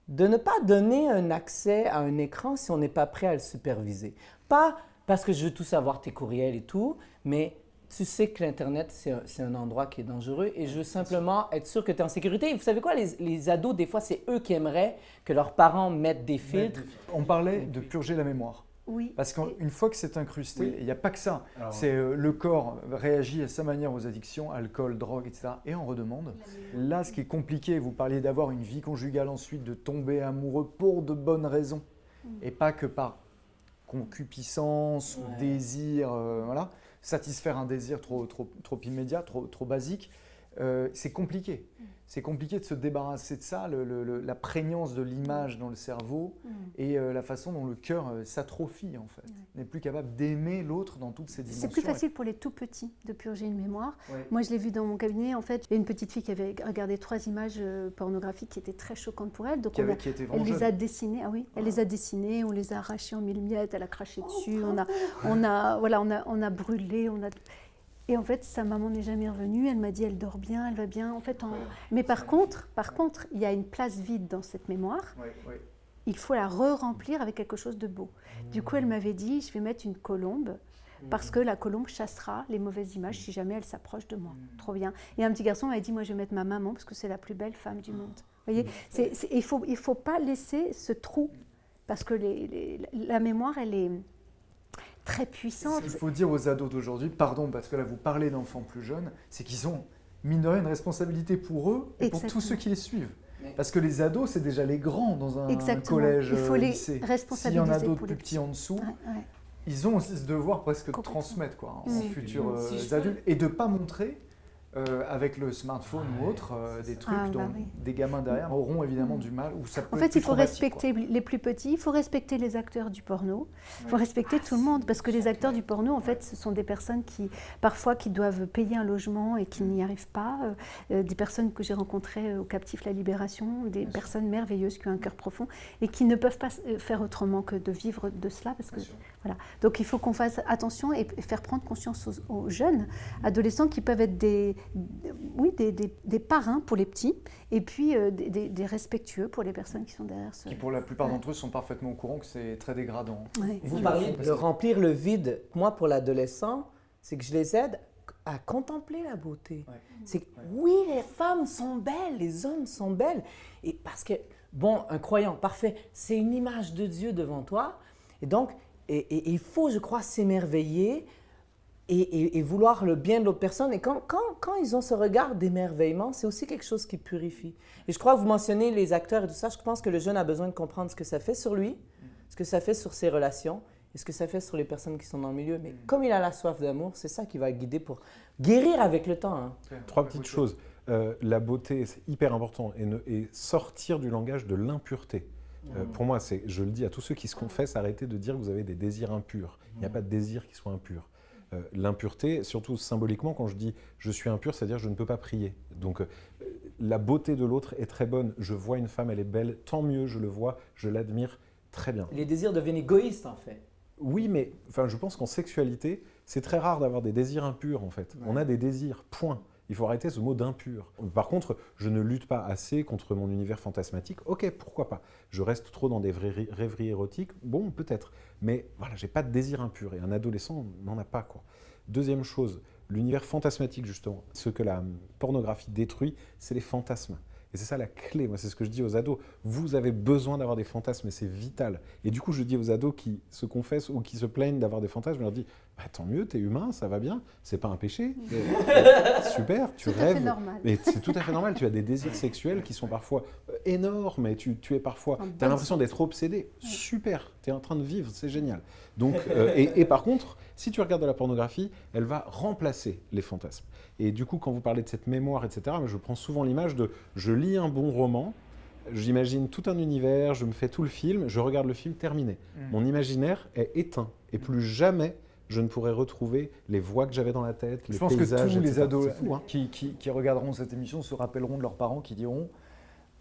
S3: de ne pas donner un accès à un écran si on n'est pas prêt à le superviser. Pas parce que je veux tout savoir, tes courriels et tout, mais tu sais que l'Internet, c'est un endroit qui est dangereux et je veux simplement être sûr que tu es en sécurité. Et vous savez quoi, les ados, des fois, c'est eux qui aimeraient que leurs parents mettent des filtres.
S1: On parlait de purger la mémoire.
S2: Oui.
S1: Parce qu'une fois que c'est incrusté, il n'y a pas que ça.
S4: Alors,
S1: C'est le corps réagit à sa manière aux addictions, alcool, drogue, etc. Et en redemande. Là, ce qui est compliqué, vous parliez d'avoir une vie conjugale ensuite, de tomber amoureux pour de bonnes raisons. Et pas que par concupiscence ou désir, voilà. Satisfaire un désir trop immédiat, trop basique. C'est compliqué. C'est compliqué de se débarrasser de ça, la prégnance de l'image dans le cerveau et la façon dont le cœur s'atrophie en fait. N'est plus capable d'aimer l'autre dans toutes ses dimensions.
S2: C'est plus facile pour les tout petits de purger une mémoire.
S1: Ouais.
S2: Moi, je l'ai vu dans mon cabinet. En fait, il y a une petite fille qui avait regardé 3 images pornographiques qui étaient très choquantes pour elle. Donc,
S1: Qui était
S2: elle
S1: vraiment
S2: les
S1: jeune.
S2: a dessinées. Ah oui, elle les a dessinées. On les a arrachées en mille miettes. Elle a craché dessus. On a brûlé. Et en fait, sa maman n'est jamais revenue. Elle m'a dit, elle dort bien, elle va bien. En fait, mais par contre, il y a une place vide dans cette mémoire.
S1: Ouais.
S2: Il faut la re-remplir avec quelque chose de beau. Du coup, elle m'avait dit, je vais mettre une colombe parce que la colombe chassera les mauvaises images si jamais elle s'approche de moi. Trop bien. Et un petit garçon m'avait dit, moi, je vais mettre ma maman parce que c'est la plus belle femme du monde. Vous voyez, il faut pas laisser ce trou parce que la mémoire, elle est très puissante.
S1: Il faut dire aux ados d'aujourd'hui, pardon, parce que là vous parlez d'enfants plus jeunes, c'est qu'ils ont, mine de rien, une responsabilité pour eux et pour tous ceux qui les suivent. Parce que les ados, c'est déjà les grands dans un collège,
S2: il faut les
S1: lycée.
S2: responsabiliser.
S1: S'il y en a d'autres
S2: pour
S1: plus
S2: les
S1: petits en dessous,
S2: Ouais.
S1: ils ont aussi ce devoir presque de transmettre en futurs adultes et de ne pas montrer avec le smartphone ou autre des trucs dont des gamins derrière auront évidemment du mal. Ou ça peut
S2: en
S1: être
S2: fait,
S1: plus
S2: il faut
S1: traumatique,
S2: respecter les plus petits, il faut respecter les acteurs du porno, il faut respecter tout le monde, parce que les acteurs du porno, en fait, ce sont des personnes qui, parfois, qui doivent payer un logement et qui n'y arrivent pas, des personnes que j'ai rencontrées au Captif La Libération, des personnes merveilleuses qui ont un cœur profond et qui ne peuvent pas faire autrement que de vivre de cela, parce que voilà. Donc, il faut qu'on fasse attention et faire prendre conscience aux jeunes adolescents qui peuvent être des parrains pour les petits et puis des respectueux pour les personnes qui sont derrière ce...
S1: Qui pour la plupart d'entre eux sont parfaitement au courant que c'est très dégradant.
S2: Ouais.
S3: Vous parlez de remplir le vide. Moi, pour l'adolescent, c'est que je les aide à contempler la beauté.
S1: Ouais.
S3: C'est que oui, les femmes sont belles, les hommes sont belles. Et parce que, bon, un croyant, parfait, c'est une image de Dieu devant toi. Et donc, Et il faut, je crois, s'émerveiller et vouloir le bien de l'autre personne. Et quand ils ont ce regard d'émerveillement, c'est aussi quelque chose qui purifie. Et je crois que vous mentionnez les acteurs et tout ça, je pense que le jeune a besoin de comprendre ce que ça fait sur lui, ce que ça fait sur ses relations et ce que ça fait sur les personnes qui sont dans le milieu. Mais comme il a la soif d'amour, c'est ça qui va le guider pour guérir avec le temps. Hein.
S4: 3 petites choses. La beauté, c'est hyper important. Et sortir du langage de l'impureté. Pour moi, je le dis à tous ceux qui se confessent, arrêtez de dire que vous avez des désirs impurs. Il n'y a pas de désir qui soit impur. L'impureté, surtout symboliquement, quand je dis je suis impur, c'est-à-dire je ne peux pas prier. Donc la beauté de l'autre est très bonne. Je vois une femme, elle est belle, tant mieux, je le vois, je l'admire, très bien.
S3: Les désirs deviennent égoïstes en fait.
S4: Oui, mais je pense qu'en sexualité, c'est très rare d'avoir des désirs impurs en fait. On a des désirs, point. Il faut arrêter ce mot d'impur. Par contre, je ne lutte pas assez contre mon univers fantasmatique. Ok, pourquoi pas. Je reste trop dans des rêveries érotiques. Bon, peut-être. Mais voilà, j'ai pas de désir impur. Et un adolescent n'en a pas, quoi. Deuxième chose, l'univers fantasmatique, justement. Ce que la pornographie détruit, c'est les fantasmes. Et c'est ça la clé. Moi, c'est ce que je dis aux ados. Vous avez besoin d'avoir des fantasmes et c'est vital. Et du coup, je dis aux ados qui se confessent ou qui se plaignent d'avoir des fantasmes, je leur dis tant mieux, t'es humain, ça va bien, c'est pas un péché. Super, tu rêves.
S2: Tout à fait normal.
S4: Mais c'est tout à fait normal. Tu as des désirs sexuels qui sont parfois énormes et tu es parfois. Tu as l'impression d'être obsédé. Super, tu es en train de vivre, c'est génial. Donc, et par contre, si tu regardes de la pornographie, elle va remplacer les fantasmes. Et du coup, quand vous parlez de cette mémoire, etc., je prends souvent l'image de je lis un bon roman, j'imagine tout un univers, je me fais tout le film, je regarde le film terminé. Mon imaginaire est éteint et plus jamais je ne pourrai retrouver les voix que j'avais dans la tête, les paysages,
S1: Je pense que tous les ados
S4: fou, hein.
S1: qui regarderont cette émission se rappelleront de leurs parents qui diront,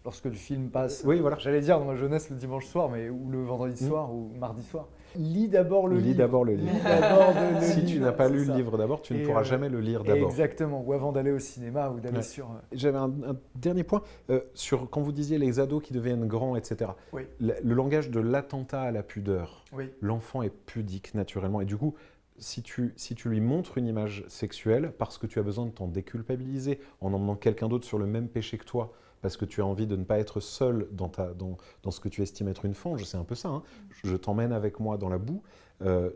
S1: lorsque le film passe,
S4: oui, voilà.
S1: J'allais dire dans ma jeunesse le dimanche soir, mais ou le vendredi soir ou mardi soir, lis d'abord le livre.
S4: Lis d'abord le livre. Si tu n'as pas lu le livre d'abord, tu ne pourras jamais le lire d'abord.
S1: Exactement, ou avant d'aller au cinéma ou d'aller sur...
S4: J'avais un dernier point sur quand vous disiez les ados qui deviennent grands, etc.
S1: Oui.
S4: Le langage de l'attentat à la pudeur.
S1: Oui.
S4: L'enfant est pudique naturellement et du coup, si tu lui montres une image sexuelle parce que tu as besoin de t'en déculpabiliser en emmenant quelqu'un d'autre sur le même péché que toi, parce que tu as envie de ne pas être seul dans ce que tu estimes être une fange, c'est un peu ça. Hein. Je t'emmène avec moi dans la boue,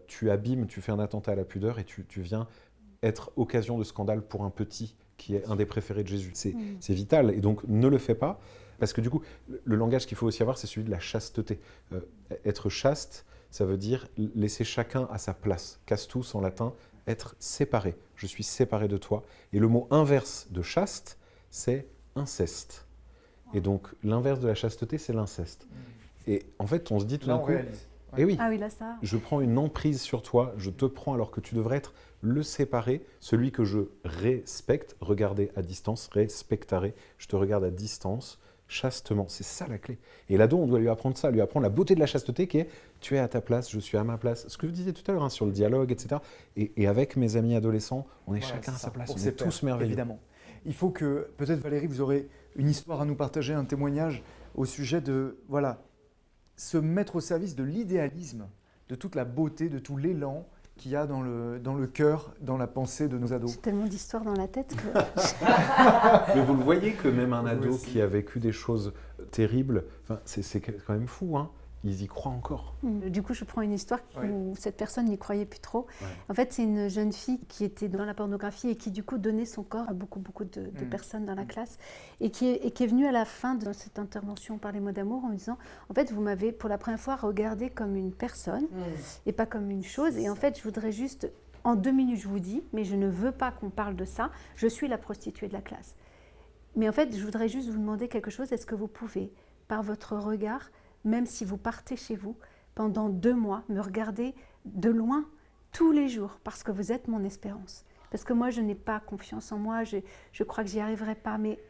S4: tu abîmes, tu fais un attentat à la pudeur et tu viens être occasion de scandale pour un petit qui est un des préférés de Jésus. C'est vital et donc ne le fais pas, parce que du coup, le langage qu'il faut aussi avoir, c'est celui de la chasteté. Être chaste, ça veut dire laisser chacun à sa place. Castus en latin, être séparé. Je suis séparé de toi. Et le mot inverse de chaste, c'est inceste. Et donc, l'inverse de la chasteté, c'est l'inceste. Et en fait, on se dit tout d'un coup... Eh oui,
S2: ah oui, là, ça...
S4: je prends une emprise sur toi, je te prends alors que tu devrais être le séparé, celui que je respecte, regarder à distance, respectare, je te regarde à distance, chastement, c'est ça la clé. Et l'ado, on doit lui apprendre ça, lui apprendre la beauté de la chasteté qui est « tu es à ta place, je suis à ma place ». Ce que vous disiez tout à l'heure sur le dialogue, etc. Et avec mes amis adolescents, on est chacun à sa place, on est tous merveilleux.
S1: Évidemment. Il faut que, peut-être Valérie, vous aurez une histoire à nous partager, un témoignage au sujet de, se mettre au service de l'idéalisme, de toute la beauté, de tout l'élan qu'il y a dans le cœur, dans la pensée de nos ados.
S2: J'ai tellement d'histoires dans la tête que...
S4: Mais vous le voyez que même un ado qui a vécu des choses terribles, c'est quand même fou, hein. Ils y croient encore.
S2: Du coup, je prends une histoire où cette personne n'y croyait plus trop. Ouais. En fait, c'est une jeune fille qui était dans la pornographie et qui, du coup, donnait son corps à beaucoup de personnes dans la classe et qui est venue à la fin de cette intervention par les mots d'amour en me disant, en fait, vous m'avez pour la première fois regardé comme une personne et pas comme une chose. Et en fait, je voudrais juste, en 2 minutes, je vous dis, mais je ne veux pas qu'on parle de ça, je suis la prostituée de la classe. Mais en fait, je voudrais juste vous demander quelque chose. Est-ce que vous pouvez, par votre regard, même si vous partez chez vous, pendant 2 mois, me regarder de loin tous les jours, parce que vous êtes mon espérance. Parce que moi, je n'ai pas confiance en moi, je crois que j'y arriverai pas, mais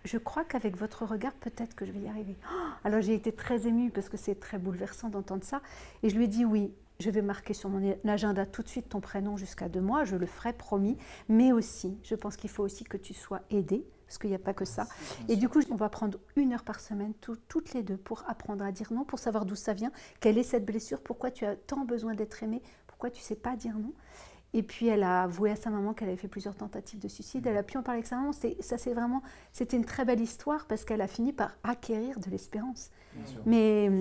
S2: je crois qu'avec votre regard, peut-être que je vais y arriver. Alors j'ai été très émue, parce que c'est très bouleversant d'entendre ça, et je lui ai dit oui, je vais marquer sur mon agenda tout de suite ton prénom jusqu'à 2 mois, je le ferai, promis, mais aussi, je pense qu'il faut aussi que tu sois aidée, parce qu'il n'y a pas que ça. Et du coup, on va prendre 1 heure par semaine, toutes les deux, pour apprendre à dire non, pour savoir d'où ça vient, quelle est cette blessure, pourquoi tu as tant besoin d'être aimée, pourquoi tu ne sais pas dire non. Et puis, elle a avoué à sa maman qu'elle avait fait plusieurs tentatives de suicide. Elle a pu en parler avec sa maman. C'était une très belle histoire parce qu'elle a fini par acquérir de l'espérance. Mais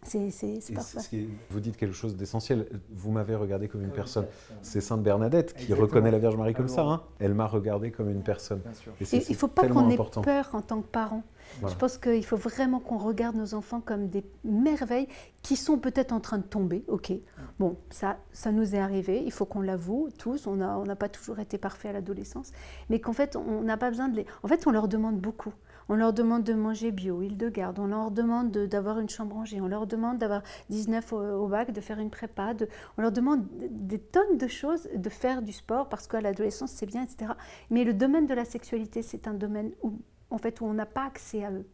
S2: C'est parfois.
S4: Vous dites quelque chose d'essentiel. Vous m'avez regardé comme une personne. C'est Sainte Bernadette qui
S1: Exactement.
S4: reconnaît la Vierge Marie comme ça. Hein. Elle m'a regardé comme une personne.
S1: Bien sûr.
S4: Et
S2: Il ne faut pas qu'on ait
S4: important.
S2: peur en tant que parents.
S4: Voilà.
S2: Je pense qu'il faut vraiment qu'on regarde nos enfants comme des merveilles qui sont peut-être en train de tomber. Ok, bon, ça nous est arrivé, il faut qu'on l'avoue tous, on n'a pas toujours été parfait à l'adolescence, mais qu'en fait, on n'a pas besoin de les... En fait, on leur demande beaucoup. On leur demande de manger bio, Île-de-Garde, on leur demande d'avoir une chambre rangée, on leur demande d'avoir 19 au bac, de faire une prépa, on leur demande des tonnes de choses, de faire du sport, parce qu'à l'adolescence, c'est bien, etc. Mais le domaine de la sexualité, c'est un domaine où on n'a pas accès à eux.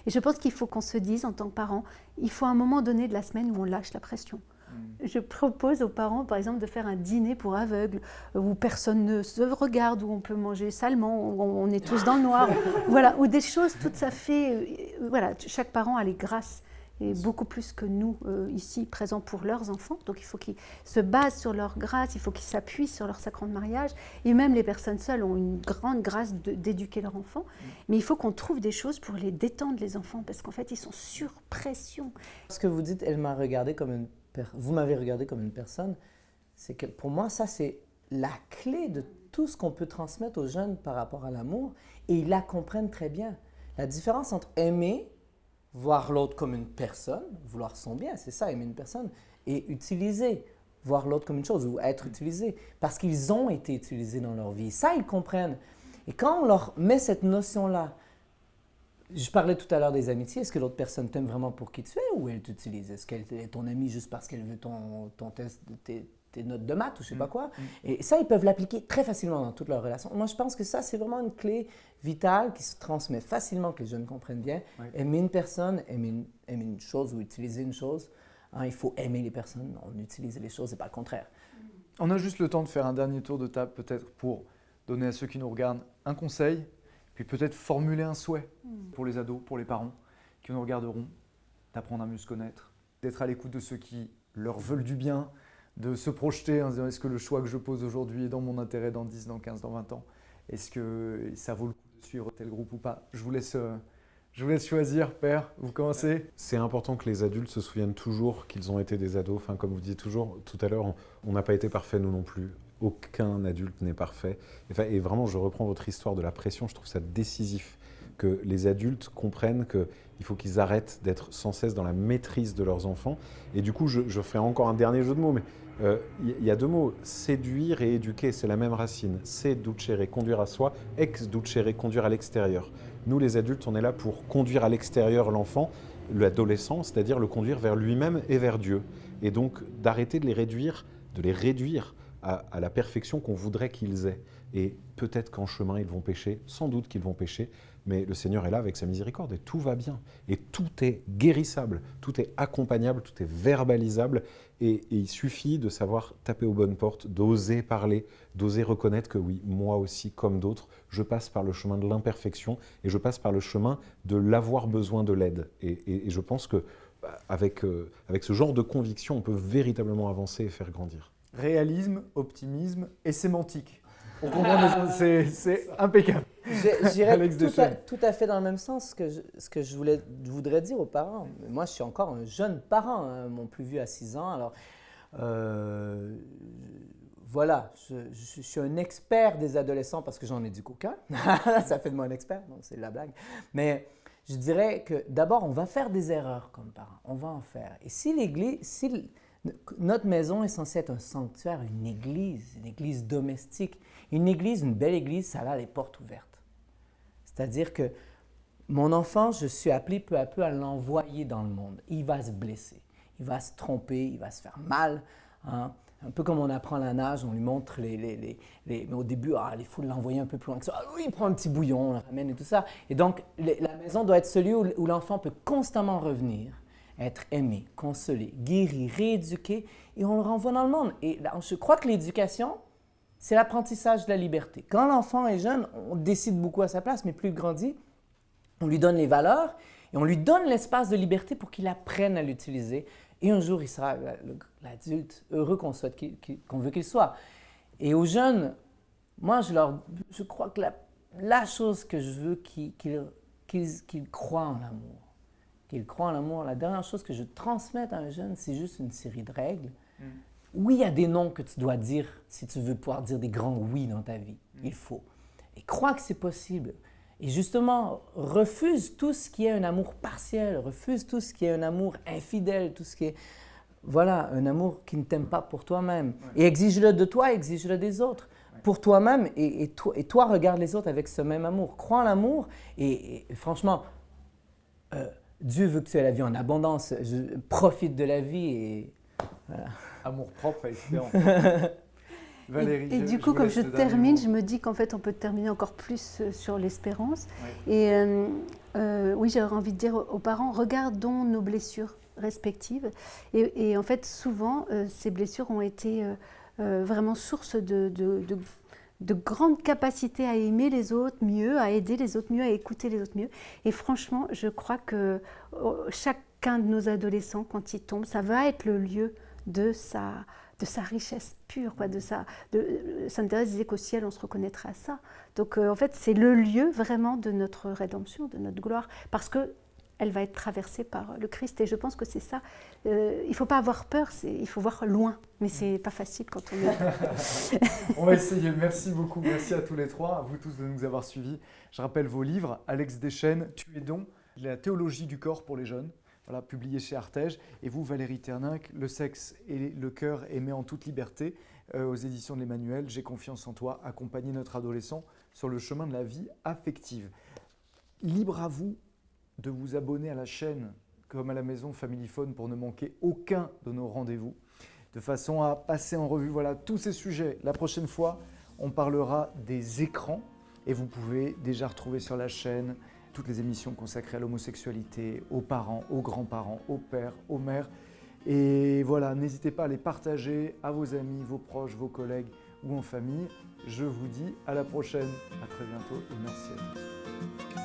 S2: Et je pense qu'il faut qu'on se dise, en tant que parents, il faut à un moment donné de la semaine où on lâche la pression. Je propose aux parents, par exemple, de faire un dîner pour aveugles, où personne ne se regarde, où on peut manger salement, où on est tous dans le noir, voilà, où des choses tout à fait... voilà, chaque parent a les grâces, et beaucoup plus que nous, ici, présents pour leurs enfants. Donc il faut qu'ils se basent sur leur grâce, il faut qu'ils s'appuient sur leur sacrement de mariage. Et même les personnes seules ont une grande grâce d'éduquer leurs enfants. Mais il faut qu'on trouve des choses pour les détendre, les enfants, parce qu'en fait, ils sont sur pression.
S3: Ce que vous dites, vous m'avez regardé comme une personne, c'est que pour moi, ça, c'est la clé de tout ce qu'on peut transmettre aux jeunes par rapport à l'amour. Et ils la comprennent très bien. La différence entre aimer, voir l'autre comme une personne, vouloir son bien, c'est ça, aimer une personne, et utiliser, voir l'autre comme une chose ou être utilisé, parce qu'ils ont été utilisés dans leur vie. Ça, ils comprennent. Et quand on leur met cette notion-là, je parlais tout à l'heure des amitiés, est-ce que l'autre personne t'aime vraiment pour qui tu es ou elle t'utilise? Est-ce qu'elle est ton amie juste parce qu'elle veut ton test, tes notes de maths ou je sais pas quoi? Et ça, ils peuvent l'appliquer très facilement dans toutes leurs relations. Moi, je pense que ça, c'est vraiment une clé vitale qui se transmet facilement, que les jeunes comprennent bien. Oui. Aimer une personne, aimer une chose ou utiliser une chose, hein, il faut aimer les personnes, on utilise les choses et pas le contraire.
S1: On a juste le temps de faire un dernier tour de table peut-être pour donner à ceux qui nous regardent un conseil, puis peut-être formuler un souhait pour les ados, pour les parents qui nous regarderont, d'apprendre à mieux se connaître, d'être à l'écoute de ceux qui leur veulent du bien, de se projeter en se disant est-ce que le choix que je pose aujourd'hui est dans mon intérêt dans 10, dans 15, dans 20 ans? Est-ce que ça vaut le coup de suivre tel groupe ou pas? Je vous laisse choisir, Père, vous commencez.
S4: C'est important que les adultes se souviennent toujours qu'ils ont été des ados. Enfin, comme vous disiez toujours tout à l'heure, on n'a pas été parfaits nous non plus. Aucun adulte n'est parfait. Et vraiment, je reprends votre histoire de la pression, je trouve ça décisif que les adultes comprennent qu'il faut qu'ils arrêtent d'être sans cesse dans la maîtrise de leurs enfants. Et du coup, je ferai encore un dernier jeu de mots, mais il y a deux mots, séduire et éduquer, c'est la même racine. Seducere, conduire à soi, exducere, conduire à l'extérieur. Nous, les adultes, on est là pour conduire à l'extérieur l'enfant, l'adolescent, c'est-à-dire le conduire vers lui-même et vers Dieu. Et donc, d'arrêter de les réduire à la perfection qu'on voudrait qu'ils aient. Et peut-être qu'en chemin, ils vont pécher, sans doute qu'ils vont pécher, mais le Seigneur est là avec sa miséricorde et tout va bien. Et tout est guérissable, tout est accompagnable, tout est verbalisable. Et il suffit de savoir taper aux bonnes portes, d'oser parler, d'oser reconnaître que oui, moi aussi, comme d'autres, je passe par le chemin de l'imperfection et je passe par le chemin de l'avoir besoin de l'aide. Et je pense qu'avec ce genre de conviction, on peut véritablement avancer et faire grandir.
S1: Réalisme, optimisme et sémantique. On comprend, c'est impeccable.
S3: J'irais tout à fait dans le même sens que ce que je voudrais dire aux parents. Moi, je suis encore un jeune parent, hein, mon plus vieux a 6 ans. Alors, voilà, je suis un expert des adolescents parce que j'en ai du qu'aucun. Ça fait de moi un expert, non, c'est de la blague. Mais je dirais que d'abord, on va faire des erreurs comme parents. On va en faire. Et si notre maison est censée être un sanctuaire, une église domestique. Une belle église, ça a les portes ouvertes. C'est-à-dire que mon enfant, je suis appelé peu à peu à l'envoyer dans le monde. Il va se blesser, il va se tromper, il va se faire mal. Hein? Un peu comme on apprend la nage, on lui montre mais au début, il faut l'envoyer un peu plus loin que ça. Ah oui, il prend un petit bouillon, on le ramène et tout ça. Et donc, la maison doit être celui où l'enfant peut constamment revenir, être aimé, consolé, guéri, rééduqué, et on le renvoie dans le monde. Et là, je crois que l'éducation, c'est l'apprentissage de la liberté. Quand l'enfant est jeune, on décide beaucoup à sa place, mais plus il grandit, on lui donne les valeurs et on lui donne l'espace de liberté pour qu'il apprenne à l'utiliser. Et un jour, il sera l'adulte heureux qu'on veut qu'il soit. Et aux jeunes, moi, je crois que la chose que je veux qu'ils croient en l'amour, qu'il croit en l'amour, la dernière chose que je transmette à un jeune, c'est juste une série de règles. Oui, il y a des noms que tu dois dire si tu veux pouvoir dire des grands oui dans ta vie. Il faut. Et crois que c'est possible. Et justement, refuse tout ce qui est un amour partiel, refuse tout ce qui est un amour infidèle, tout ce qui est, voilà, un amour qui ne t'aime pas pour toi-même. Ouais. Et exige-le de toi, exige-le des autres. Ouais. Pour toi-même, et toi, regarde les autres avec ce même amour. Crois en l'amour et franchement, Dieu veut que tu aies la vie en abondance. Profite de la vie et voilà.
S1: Amour propre et espérance. Valérie,
S2: et du coup, comme je termine, je me dis qu'en fait, on peut terminer encore plus sur l'espérance. Ouais. Et oui, j'aurais envie de dire aux parents, regardons nos blessures respectives. Et en fait, souvent, ces blessures ont été vraiment source de grande capacité à aimer les autres mieux, à aider les autres mieux, à écouter les autres mieux. Et franchement, je crois que chacun de nos adolescents, quand il tombe, ça va être le lieu de sa richesse pure, quoi, Sainte Thérèse disait qu'au ciel, on se reconnaîtra à ça. Donc, en fait, c'est le lieu vraiment de notre rédemption, de notre gloire, parce qu'elle va être traversée par le Christ. Et je pense que c'est ça. Il ne faut pas avoir peur, il faut voir loin. Mais ce n'est pas facile quand on est...
S1: On va essayer. Merci beaucoup. Merci à tous les trois, à vous tous de nous avoir suivis. Je rappelle vos livres. Alex Deschênes, Tu es don, la théologie du corps pour les jeunes. Voilà, publié chez Artege. Et vous, Valérie Terninck, Le sexe et le cœur aimé en toute liberté, aux éditions de l'Emmanuel. J'ai confiance en toi, accompagner notre adolescent sur le chemin de la vie affective. Libre à vous de vous abonner à la chaîne Comme à la maison Familyphone pour ne manquer aucun de nos rendez-vous, de façon à passer en revue tous ces sujets. La prochaine fois, on parlera des écrans et vous pouvez déjà retrouver sur la chaîne toutes les émissions consacrées à l'homosexualité, aux parents, aux grands-parents, aux pères, aux mères. Et voilà, n'hésitez pas à les partager à vos amis, vos proches, vos collègues ou en famille. Je vous dis à la prochaine. À très bientôt et merci à tous.